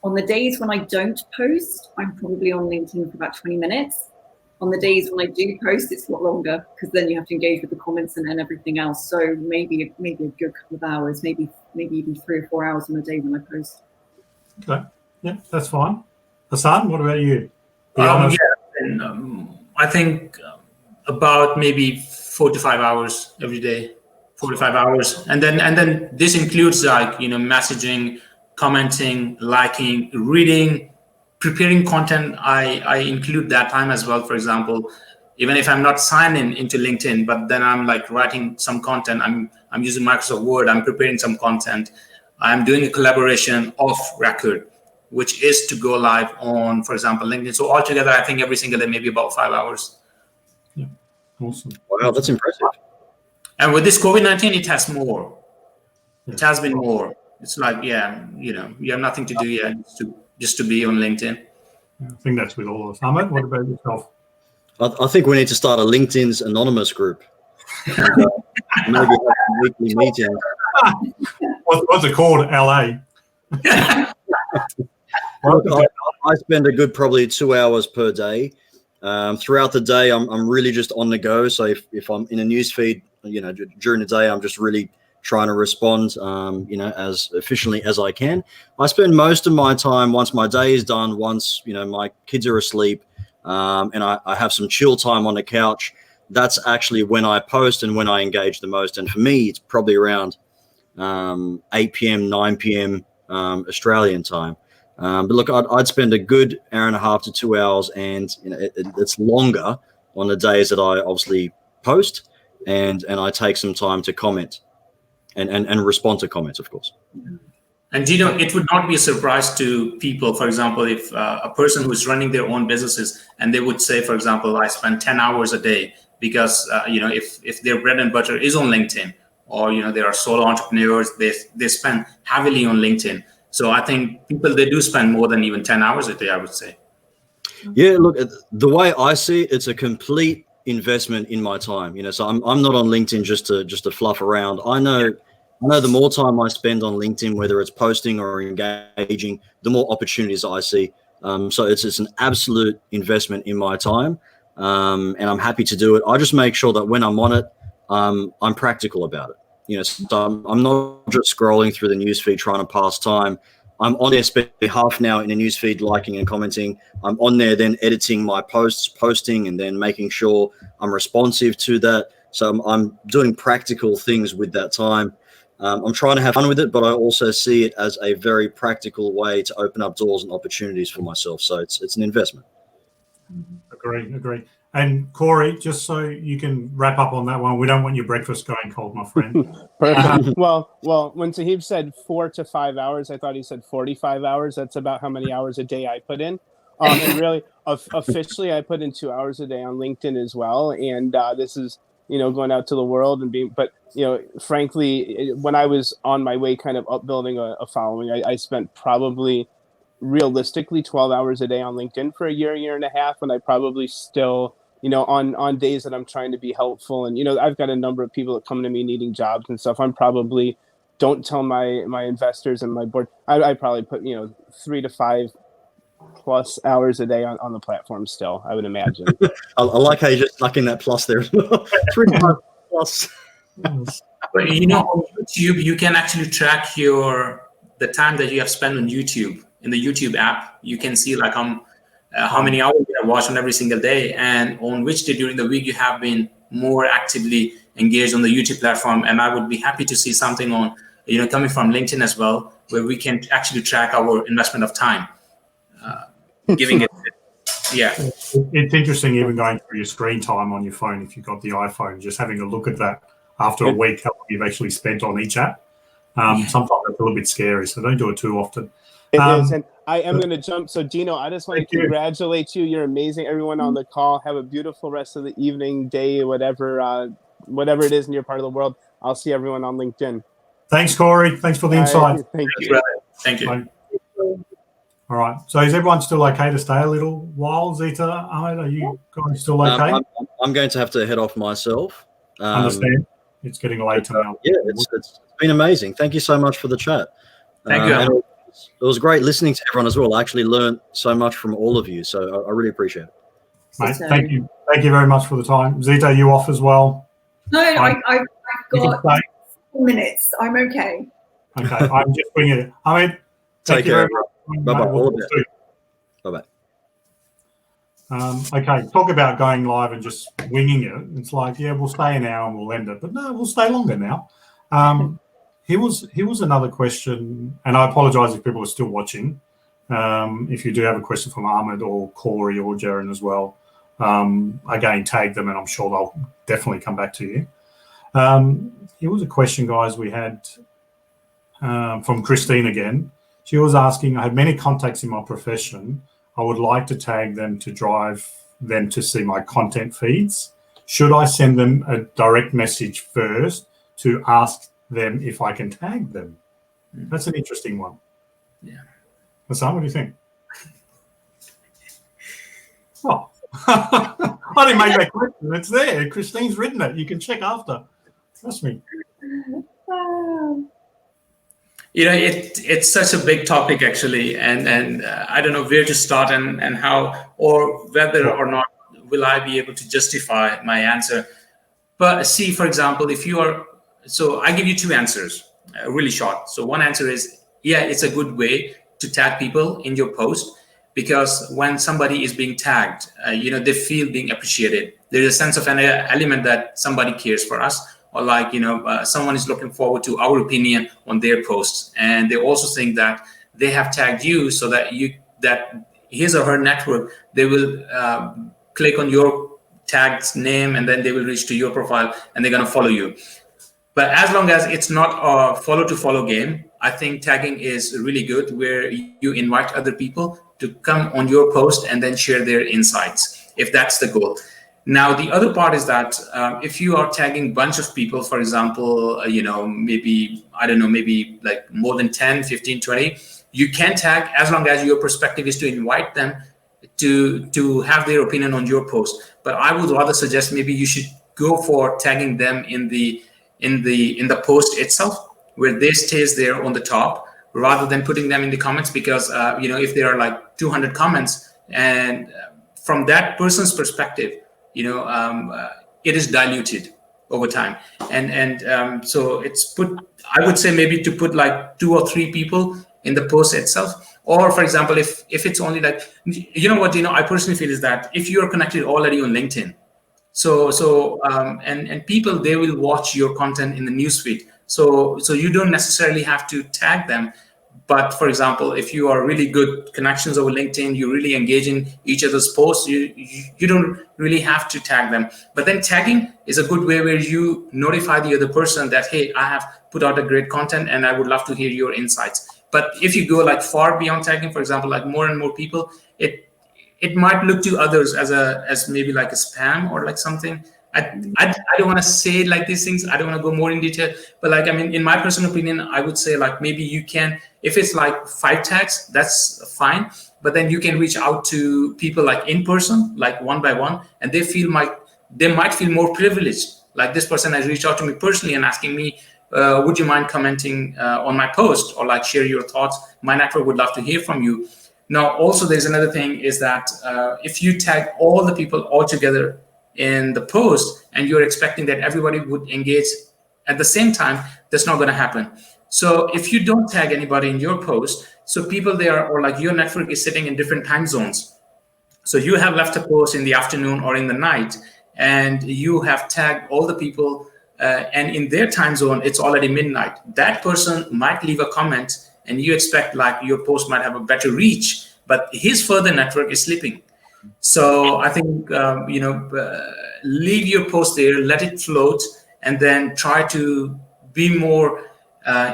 on the days when I don't post, I'm probably on LinkedIn for about 20 minutes. On the days when I do post, it's a lot longer, because then you have to engage with the comments and everything else. So maybe a good couple of hours, maybe even 3 or 4 hours on a day when I post.
Okay, yeah, that's fine. Hossain, what about you?
I think about maybe 4 to 5 hours every day, 4 to 5 hours, and then this includes messaging, commenting, liking, reading, preparing content. I include that time as well. For example, even if I'm not signed into LinkedIn, but then I'm like writing some content, I'm using Microsoft Word, I'm preparing some content, I'm doing a collaboration off record, which is to go live on, for example, LinkedIn. So altogether, I think every single day, maybe about 5 hours.
Yeah, awesome.
Wow, that's impressive.
And with this COVID-19, it has more. It has been more. It's like, you have nothing to do yet, just to be on LinkedIn.
Yeah, I think that's with all of us. Ahmed, what about yourself?
I think we need to start a LinkedIn's anonymous group. Maybe have some weekly meetings.
What's it called? LA.
I spend a good probably 2 hours per day. Throughout the day, I'm really just on the go. So if I'm in a news feed, during the day, I'm just really trying to respond, as efficiently as I can. I spend most of my time, once my day is done, once, my kids are asleep, and I have some chill time on the couch, that's actually when I post and when I engage the most. And for me, it's probably around 8 p.m., 9 p.m. Australian time. But look, I'd spend a good hour and a half to 2 hours, and it's longer on the days that I obviously post, and I take some time to comment and respond to comments, of course.
And Dino, it would not be a surprise to people, for example, if a person who is running their own businesses and they would say, for example, I spend 10 hours a day because, if their bread and butter is on LinkedIn, or, there are solo entrepreneurs, they spend heavily on LinkedIn. So I think people, they do spend more than even 10 hours a day, I would say.
Yeah, look, the way I see it, it's a complete investment in my time. So I'm not on LinkedIn just to fluff around. I know the more time I spend on LinkedIn, whether it's posting or engaging, the more opportunities I see. So it's an absolute investment in my time, and I'm happy to do it. I just make sure that when I'm on it, I'm practical about it. So I'm not just scrolling through the newsfeed trying to pass time. I'm on there spending half an hour in the newsfeed, liking and commenting. I'm on there then editing my posts, posting, and then making sure I'm responsive to that. So I'm doing practical things with that time. I'm trying to have fun with it, but I also see it as a very practical way to open up doors and opportunities for myself. So it's an investment.
Agree. And Cory, just so you can wrap up on that one, we don't want your breakfast going cold, my friend.
Perfect. Well, when Sohaib said 4 to 5 hours, I thought he said 45 hours. That's about how many hours a day I put in. And really, officially, I put in 2 hours a day on LinkedIn as well. And this is, going out to the world and being, but, frankly, when I was on my way kind of up building a following, I spent probably realistically 12 hours a day on LinkedIn for a year and a half. And I probably still, on days that I'm trying to be helpful. And, I've got a number of people that come to me needing jobs and stuff. I'm probably, don't tell my investors and my board, I probably put, 3 to 5 plus hours a day on the platform still, I would imagine.
I like how you just stuck in that plus there as well. 3 to 5 plus.
But on YouTube, you can actually track the time that you have spent on YouTube. In the YouTube app, you can see like how many hours you have watched on every single day, and on which day during the week you have been more actively engaged on the YouTube platform. And I would be happy to see something on, coming from LinkedIn as well, where we can actually track our investment of time. Giving it, yeah.
It's interesting, even going through your screen time on your phone, if you've got the iPhone, just having a look at that after a week, how long you've actually spent on each app. Sometimes it's a little bit scary, so don't do it too often.
It is, and I am going to jump. So, Dino, I just want to congratulate you. You're amazing. Everyone on the call, have a beautiful rest of the evening, day, whatever it is in your part of the world. I'll see everyone on LinkedIn.
Thanks, Cory. Thanks for the insight.
Thank you.
Thank you.
All right. So is everyone still okay to stay a little while? Zeta, Ahmed, are you guys still okay?
I'm going to have to head off myself.
Understand. It's getting later now.
Yeah, it's been amazing. Thank you so much for the chat.
Thank you.
It was great listening to everyone as well. I actually learned so much from all of you, so I really appreciate it.
Mate, thank you very much for the time. Zeta, you off as well?
No, I've got 4 minutes. I'm okay.
Okay, I'm just bringing it. I mean,
take care. Bye-bye. Bye-bye.
Okay, talk about going live and just winging it. It's like, yeah, we'll stay an hour and we'll end it, but no, we'll stay longer now. Here was another question, and I apologize if people are still watching. If you do have a question from Ahmed or Cory or Jerin as well, again, tag them, and I'm sure they'll definitely come back to you. Here was a question, guys, we had from Christine again. She was asking, I have many contacts in my profession. I would like to tag them to drive them to see my content feeds. Should I send them a direct message first to ask them if I can tag them? That's an interesting one.
Yeah.
Hossain, what do you think? Oh, I didn't make that question. It's there. Christine's written it. You can check after. Trust me.
It's such a big topic actually, and I don't know where to start and how, or whether or not will I be able to justify my answer. But see, for example, so I give you 2 answers, really short. So one answer is, yeah, it's a good way to tag people in your post, because when somebody is being tagged, they feel being appreciated. There is a sense of an element that somebody cares for us, or like, someone is looking forward to our opinion on their posts. And they also think that they have tagged you, so that his or her network, they will click on your tag's name, and then they will reach to your profile and they're going to follow you. But as long as it's not a follow to follow game, I think tagging is really good, where you invite other people to come on your post and then share their insights, if that's the goal. Now, the other part is that if you are tagging a bunch of people, for example, maybe like more than 10, 15, 20, you can tag as long as your perspective is to invite them to have their opinion on your post. But I would rather suggest maybe you should go for tagging them in the post itself, where they stays there on the top, rather than putting them in the comments, because if there are like 200 comments, and from that person's perspective, it is diluted over time, and so I would say maybe to put like 2 or 3 people in the post itself. Or for example, if it's only like, I personally feel is that if you are connected already on LinkedIn, and people, they will watch your content in the newsfeed. So you don't necessarily have to tag them. But for example, if you are really good connections over LinkedIn, you really engage in each other's posts, you don't really have to tag them. But then tagging is a good way where you notify the other person that, hey, I have put out a great content and I would love to hear your insights. But if you go like far beyond tagging, for example, like more and more people, it might look to others as maybe like a spam or like something. I don't want to say like these things. I don't want to go more in detail, but like, I mean, in my personal opinion, I would say like maybe you can, if it's like 5 tags, that's fine. But then you can reach out to people like in person, like one by one, and they might feel more privileged. Like this person has reached out to me personally and asking me, would you mind commenting on my post, or like share your thoughts? My network would love to hear from you. Now, also there's another thing is that if you tag all the people all together in the post and you're expecting that everybody would engage at the same time, that's not going to happen. So if you don't tag anybody in your post, so people there, or like your network is sitting in different time zones. So you have left a post in the afternoon or in the night, and you have tagged all the people, and in their time zone, it's already midnight. That person might leave a comment, and you expect like your post might have a better reach, but his further network is sleeping. So I think, leave your post there, let it float, and then try to be more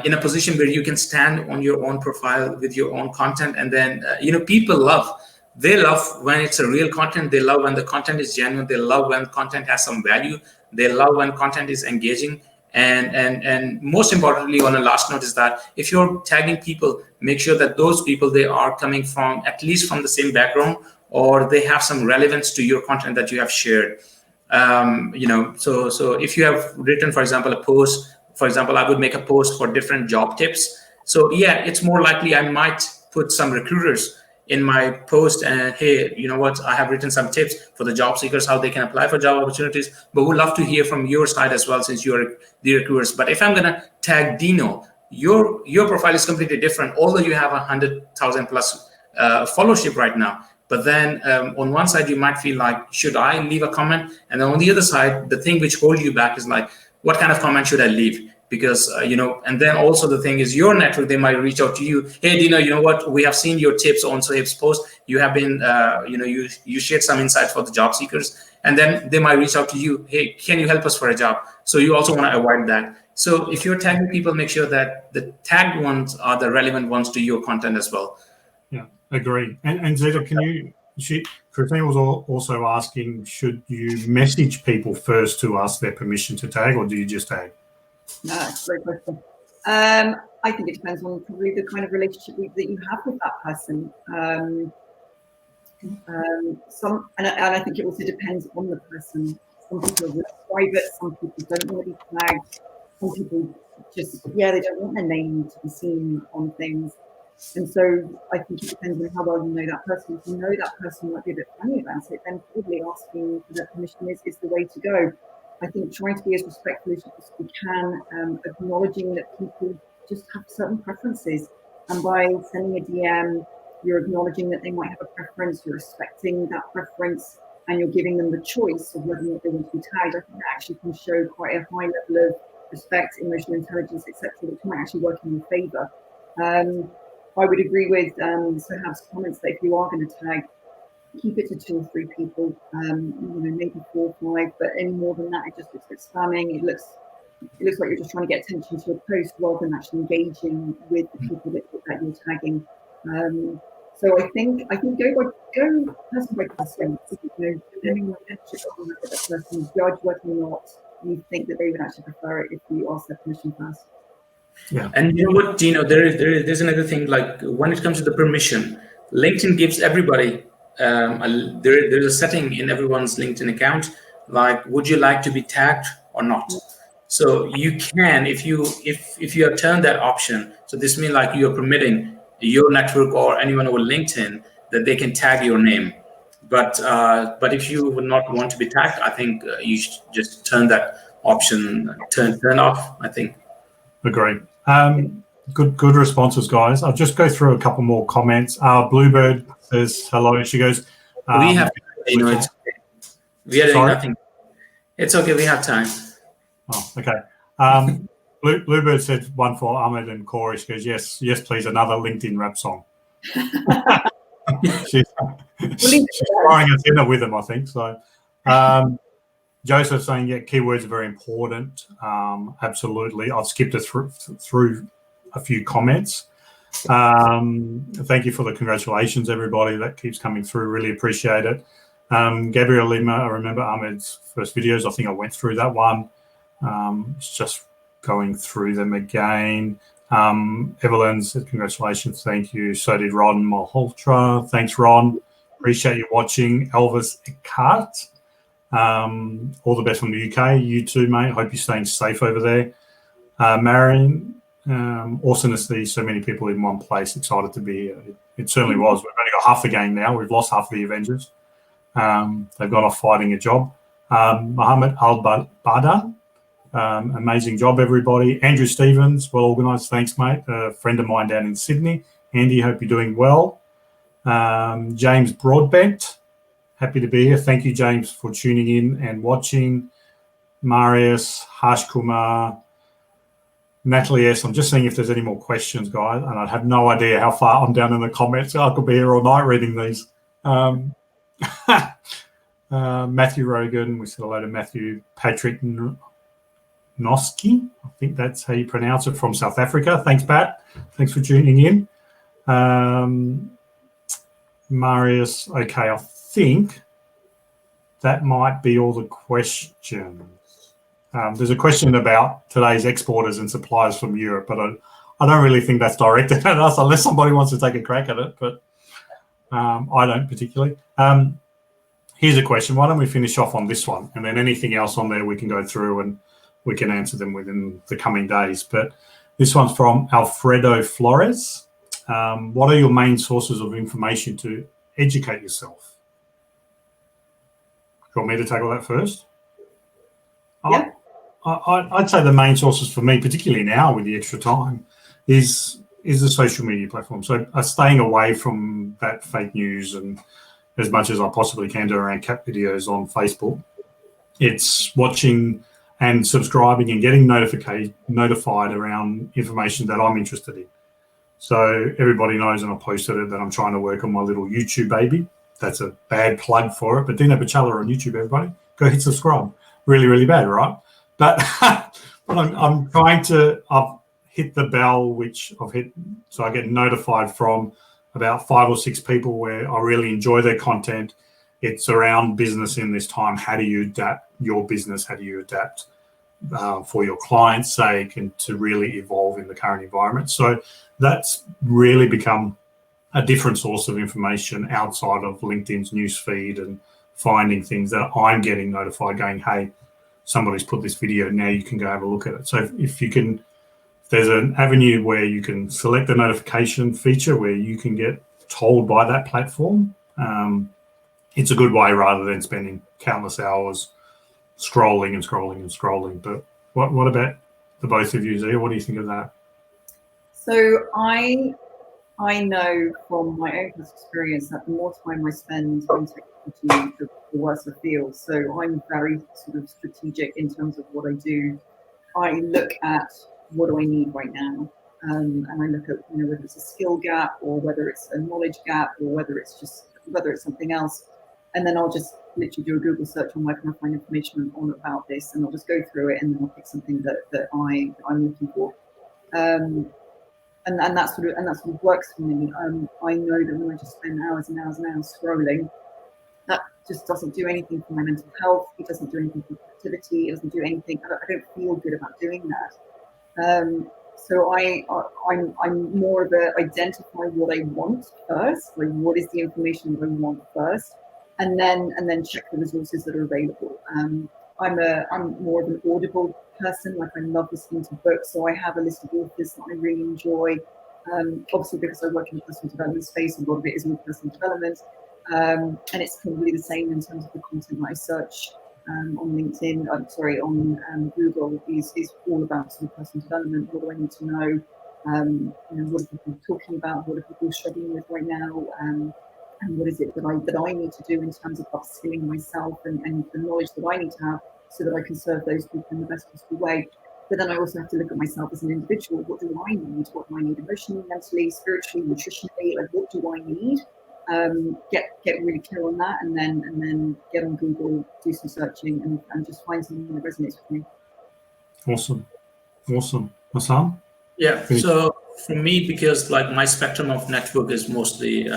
in a position where you can stand on your own profile with your own content. And then, people love when it's a real content. They love when the content is genuine. They love when content has some value. They love when content is engaging. And most importantly, on a last note, is that if you're tagging people, make sure that those people, they are coming from at least from the same background, or they have some relevance to your content that you have shared. So if you have written, for example, a post, for example, I would make a post for different job tips. So yeah, it's more likely I might put some recruiters in my post, and hey, you know what, I have written some tips for the job seekers, how they can apply for job opportunities, but we'd love to hear from your side as well, since you're the recruiters. But if I'm gonna tag Dino, your profile is completely different, although you have 100,000 plus followership right now. But then on one side, you might feel like, should I leave a comment? And then on the other side, the thing which holds you back is like, what kind of comment should I leave? Because, and then also the thing is your network, they might reach out to you. Hey, Dino, you know what? We have seen your tips on Sohaib's post. You have been, you shared some insights for the job seekers. And then they might reach out to you. Hey, can you help us for a job? So you also want to avoid that. So if you're tagging people, make sure that the tagged ones are the relevant ones to your content as well.
Yeah, agree. And Zeta, Christine was also asking, should you message people first to ask their permission to tag, or do you just tag?
No, that's a great question. I think it depends on probably the kind of relationship that you have with that person. And I think it also depends on the person. Some people are really private, some people don't want to be tagged, some people just, they don't want their name to be seen on things. And so I think it depends on how well you know that person. If you know that person might be a bit funny about it, then probably asking for that permission is the way to go. I think trying to be as respectful as we can, acknowledging that people just have certain preferences. And by sending a DM, you're acknowledging that they might have a preference, you're respecting that preference, and you're giving them the choice of whether or not they want to be tagged. I think that actually can show quite a high level of respect, emotional intelligence, etc., which might actually work in your favor. I would agree with Sohaib's comments that if you are going to tag, keep it to 2 or 3 people, maybe 4 or 5, but any more than that, it just looks like spamming. It looks like you're just trying to get attention to a post rather than actually engaging with the people that you're tagging. So I think go person by person. Depending on the person, judge whether or not you think that they would actually prefer it if you ask their permission first.
Yeah. And you know what, Dino, there's another thing, like when it comes to the permission, LinkedIn gives everybody there's a setting in everyone's LinkedIn account, like would you like to be tagged or not? So you can, if you have turned that option, so this means like you're permitting your network or anyone over LinkedIn that they can tag your name. But if you would not want to be tagged, I think you should just turn that option turn off, I think.
Agree. Good responses, guys. I'll just go through a couple more comments. Bluebird says hello. She goes,
we have, it's okay. We are doing nothing. It's okay. We have time.
Oh, okay. Bluebird said one for Ahmad and Cory. She goes, yes, please, another LinkedIn rap song. she's throwing us in with them, I think. So, Joseph saying, yeah, keywords are very important. Absolutely. I've skipped through a few comments. Thank you for the congratulations, everybody. That keeps coming through. Really appreciate it. Gabriel Lima, I remember Ahmed's first videos. I think I went through that one. It's just going through them again. Evelyn said, congratulations. Thank you. So did Ron Malhotra. Thanks, Ron. Appreciate you watching. Elvis Eckhart. All the best from the UK. You too, mate. Hope you're staying safe over there. Marion, awesome to see so many people in one place. Excited to be here. It certainly was. We've only got half the game now. We've lost half the Avengers. They've gone off fighting a job. Mohammed Al-Badan, amazing job, everybody. Andrew Stevens, well organised. Thanks, mate. A friend of mine down in Sydney. Andy, hope you're doing well. James Broadbent, happy to be here. Thank you, James, for tuning in and watching. Marius, Harsh Kumar, Natalie S. I'm just seeing if there's any more questions, guys, and I have no idea how far I'm down in the comments. I could be here all night reading these. Matthew Rogan, we said hello to Matthew. Patrick Noski, I think that's how you pronounce it, from South Africa. Thanks, Pat. Thanks for tuning in. Marius, okay, I think that might be all the questions. There's a question about today's exporters and suppliers from Europe, but I don't really think that's directed at us unless somebody wants to take a crack at it, but I don't particularly. Here's a question. Why don't we finish off on this one, and then anything else on there we can go through and we can answer them within the coming days. But this one's from Alfredo Flores. What are your main sources of information to educate yourself? Do you want me to tackle that first?
Yeah.
I'd say the main sources for me, particularly now with the extra time, is the social media platform. So staying away from that fake news and as much as I possibly can do around cat videos on Facebook. It's watching and subscribing and getting notified around information that I'm interested in. So everybody knows, and I posted it, that I'm trying to work on my little YouTube baby. That's a bad plug for it, but Dino Pacella on YouTube, everybody. Go hit subscribe. Really, really bad, right? But I'm trying to, I've hit the bell, which I've hit, so I get notified from about 5 or 6 people where I really enjoy their content. It's around business in this time. How do you adapt your business? How do you adapt for your client's sake and to really evolve in the current environment? So that's really become a different source of information outside of LinkedIn's newsfeed and finding things that I'm getting notified going, hey, somebody's put this video, now you can go have a look at it. So if you can, there's an avenue where you can select the notification feature where you can get told by that platform. It's a good way rather than spending countless hours scrolling and scrolling and scrolling. But what about the both of you, Zia? What do you think of that?
So I know from my own experience that the more time I spend on technology, the worse I feel. So I'm very sort of strategic in terms of what I do. I look at what do I need right now. and I look at, you know, whether it's a skill gap or whether it's a knowledge gap or whether it's something else. And then I'll just literally do a Google search on where can I find information on about this, and I'll just go through it and then I'll pick something that I'm looking for. And that sort of works for me. I know that when I just spend hours and hours and hours scrolling, that just doesn't do anything for my mental health. It doesn't do anything for productivity. It doesn't do anything. I don't feel good about doing that. So I'm more of a identify what I want first, like what is the information that I want first, and then check the resources that are available. I'm more of an audible person. Like I love listening to books, so I have a list of authors that I really enjoy. Obviously, because I work in the personal development space, a lot of it is all personal development, and it's probably the same in terms of the content that I search on LinkedIn. On Google is all about sort of personal development. What do I need to know? You know, what are people talking about? What are people struggling with right now? And what is it that I need to do in terms of upskilling myself and the knowledge that I need to have so that I can serve those people in the best possible way. But then I also have to look at myself as an individual. What do I need? What do I need emotionally, mentally, spiritually, nutritionally? Like, what do I need? Get really clear on that, and then get on Google, do some searching, and just find something that resonates with me.
Awesome. Hossain?
Yeah. So for me, because like my spectrum of network is mostly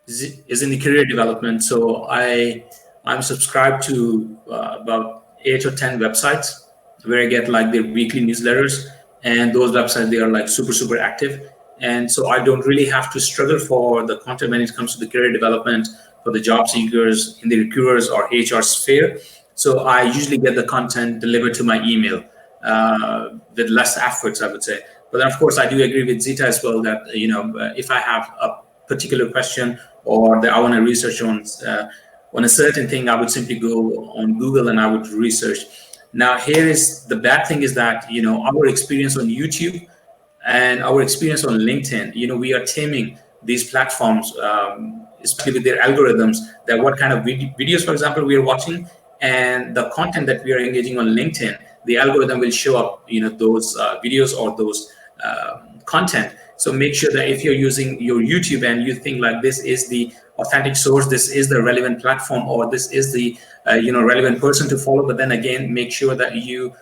is in the career development, so I'm subscribed to about 8 or 10 websites where I get like their weekly newsletters, and those websites, they are like super active. And so I don't really have to struggle for the content when it comes to the career development for the job seekers in the recruiters or HR sphere. So I usually get the content delivered to my email with less efforts, I would say. But then of course, I do agree with Zeta as well that, you know, if I have a particular question or that I want to research on a certain thing, I would simply go on Google and I would research. Now, here is the bad thing is that, you know, our experience on YouTube and our experience on LinkedIn, you know, we are taming these platforms, especially with their algorithms, that what kind of videos, for example, we are watching, and the content that we are engaging on LinkedIn, the algorithm will show up, you know, those videos or those content. So make sure that if you're using your YouTube and you think like this is the authentic source, this is the relevant platform, or this is the relevant person to follow, but then again, make sure that you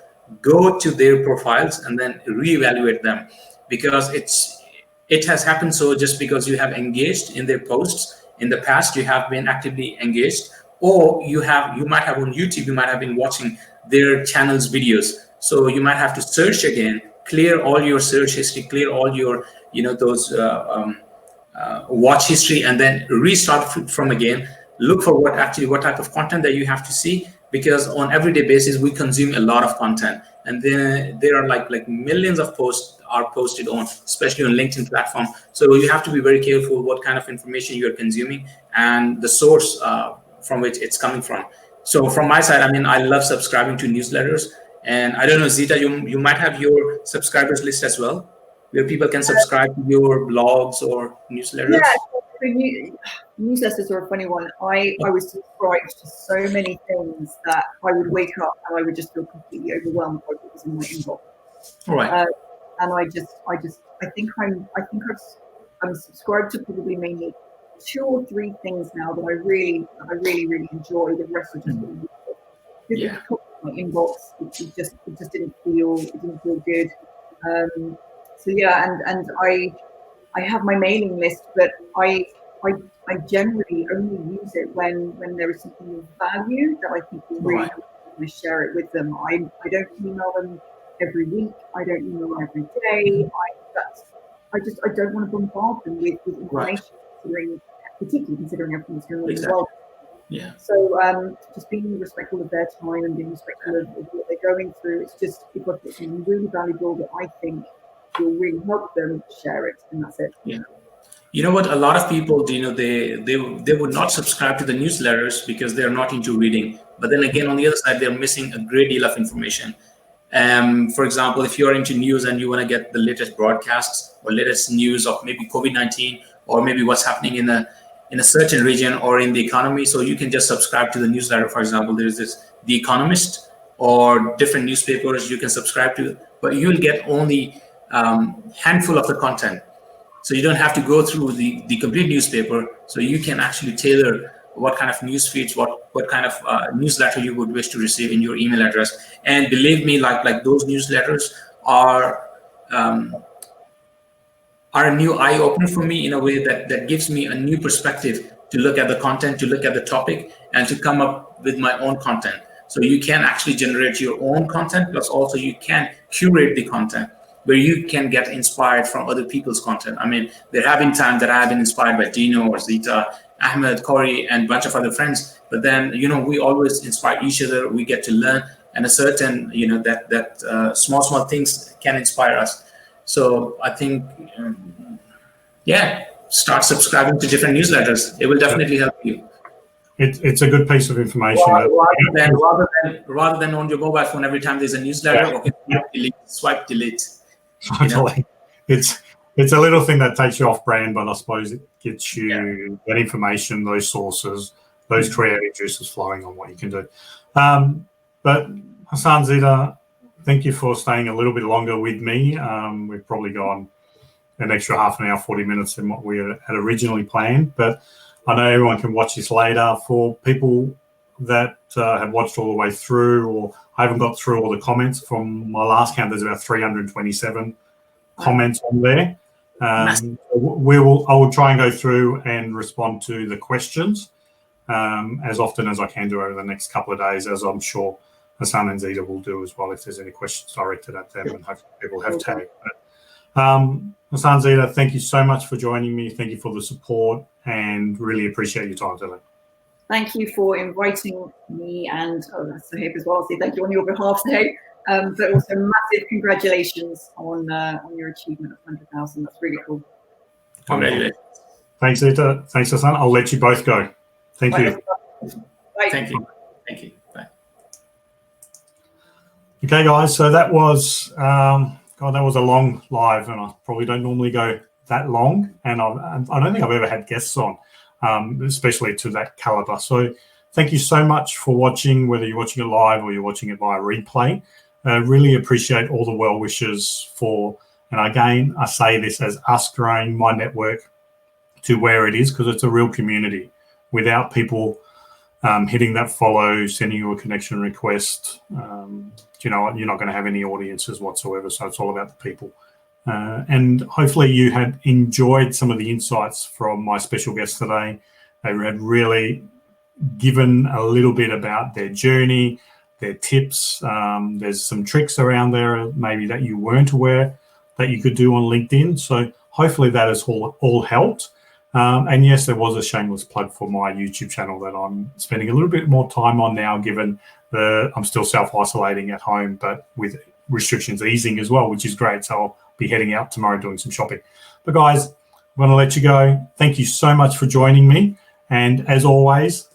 go to their profiles and then reevaluate them, because it has happened. So just because you have engaged in their posts in the past, you have been actively engaged, or you might have on YouTube, you might have been watching their channel's videos. So you might have to search again, clear all your search history, clear all your those watch history, and then restart from again. Look for what type of content that you have to see, because on everyday basis we consume a lot of content, and then there are like millions of posts are posted on, especially on LinkedIn platform. So you have to be very careful what kind of information you are consuming and the source from which it's coming from. So from my side, I mean, I love subscribing to newsletters, and I don't know, Zeta, you might have your subscribers list as well, where people can subscribe to your blogs or newsletters.
Yeah, newsletters are a funny one. I was subscribed to so many things that I would wake up and I would just feel completely overwhelmed by what was in my inbox. Right. And I think I'm subscribed to probably mainly 2 or 3 things now that I really enjoy. The rest are just really my inbox. It just didn't feel good. So yeah, and I have my mailing list, but I generally only use it when there is something of value that I think will really help me share it with them. I don't email them every week. I don't email them every day. I don't want to bombard them with information, particularly considering everything that's going on in the world.
Yeah.
So just being respectful of their time and being respectful of what they're going through. It's just, if I've got something really valuable that I think will really help them, share it, and that's it.
Yeah. You know what? A lot of people, they would not subscribe to the newsletters because they're not into reading. But then again, on the other side, they're missing a great deal of information. For example, if you're into news and you want to get the latest broadcasts or latest news of maybe COVID-19 or maybe what's happening in a certain region or in the economy, so you can just subscribe to the newsletter. For example, there's The Economist or different newspapers you can subscribe to, but you'll get only handful of the content. So you don't have to go through the complete newspaper. So you can actually tailor what kind of news feeds, what kind of newsletter you would wish to receive in your email address. And believe me, like those newsletters are a new eye opener for me, in a way that gives me a new perspective to look at the content, to look at the topic, and to come up with my own content. So you can actually generate your own content, plus also you can curate the content where you can get inspired from other people's content. I mean, there have been times that I have been inspired by Dino or Zeta, Ahmed, Cory, and a bunch of other friends. But then, we always inspire each other. We get to learn, and a certain, that small things can inspire us. So I think, start subscribing to different newsletters. It will definitely help you.
It's a good piece of information.
Rather than on your mobile phone every time there's a newsletter, swipe delete.
Totally. It's a little thing that takes you off brand, but I suppose it gets you that information, those sources, those creative juices flowing on what you can do. But Hossain, Zeta, thank you for staying a little bit longer with me. We've probably gone an extra half an hour, 40 minutes than what we had originally planned, but I know everyone can watch this later. For people that have watched all the way through, or I haven't got through all the comments from my last count, there's about 327 comments on there. I will try and go through and respond to the questions as often as I can do over the next couple of days, as I'm sure Hossain and Zeta will do as well if there's any questions directed at them, and hopefully people have tagged. Hossain, Zeta, thank you so much for joining me. Thank you for the support, and really appreciate your time today.
Thank you for inviting me, and Sohaib as well. So thank you on your behalf, Sohaib. But also massive congratulations on your achievement of 100,000. That's really cool.
Congratulations.
Thanks, Zeta. Thanks, Hossain. I'll let you both go. Thank you.
Bye.
Thank you. Thank you. Bye.
Okay, guys. So that was that was a long live, and I probably don't normally go that long, and I don't think I've ever had guests on, especially to that caliber. So thank you so much for watching, whether you're watching it live or you're watching it via replay. Really appreciate all the well wishes for, and again, I say this as us growing my network to where it is, because it's a real community. Without people hitting that follow, sending you a connection request, you're not going to have any audiences whatsoever. So it's all about the people. And hopefully you had enjoyed some of the insights from my special guests today. They had really given a little bit about their journey, their tips. There's some tricks around there maybe that you weren't aware that you could do on LinkedIn. So hopefully that has all helped. And yes, there was a shameless plug for my YouTube channel that I'm spending a little bit more time on now, given I'm still self-isolating at home, but with restrictions easing as well, which is great. So I'll be heading out tomorrow doing some shopping. But guys, I'm going to let you go. Thank you so much for joining me. And as always,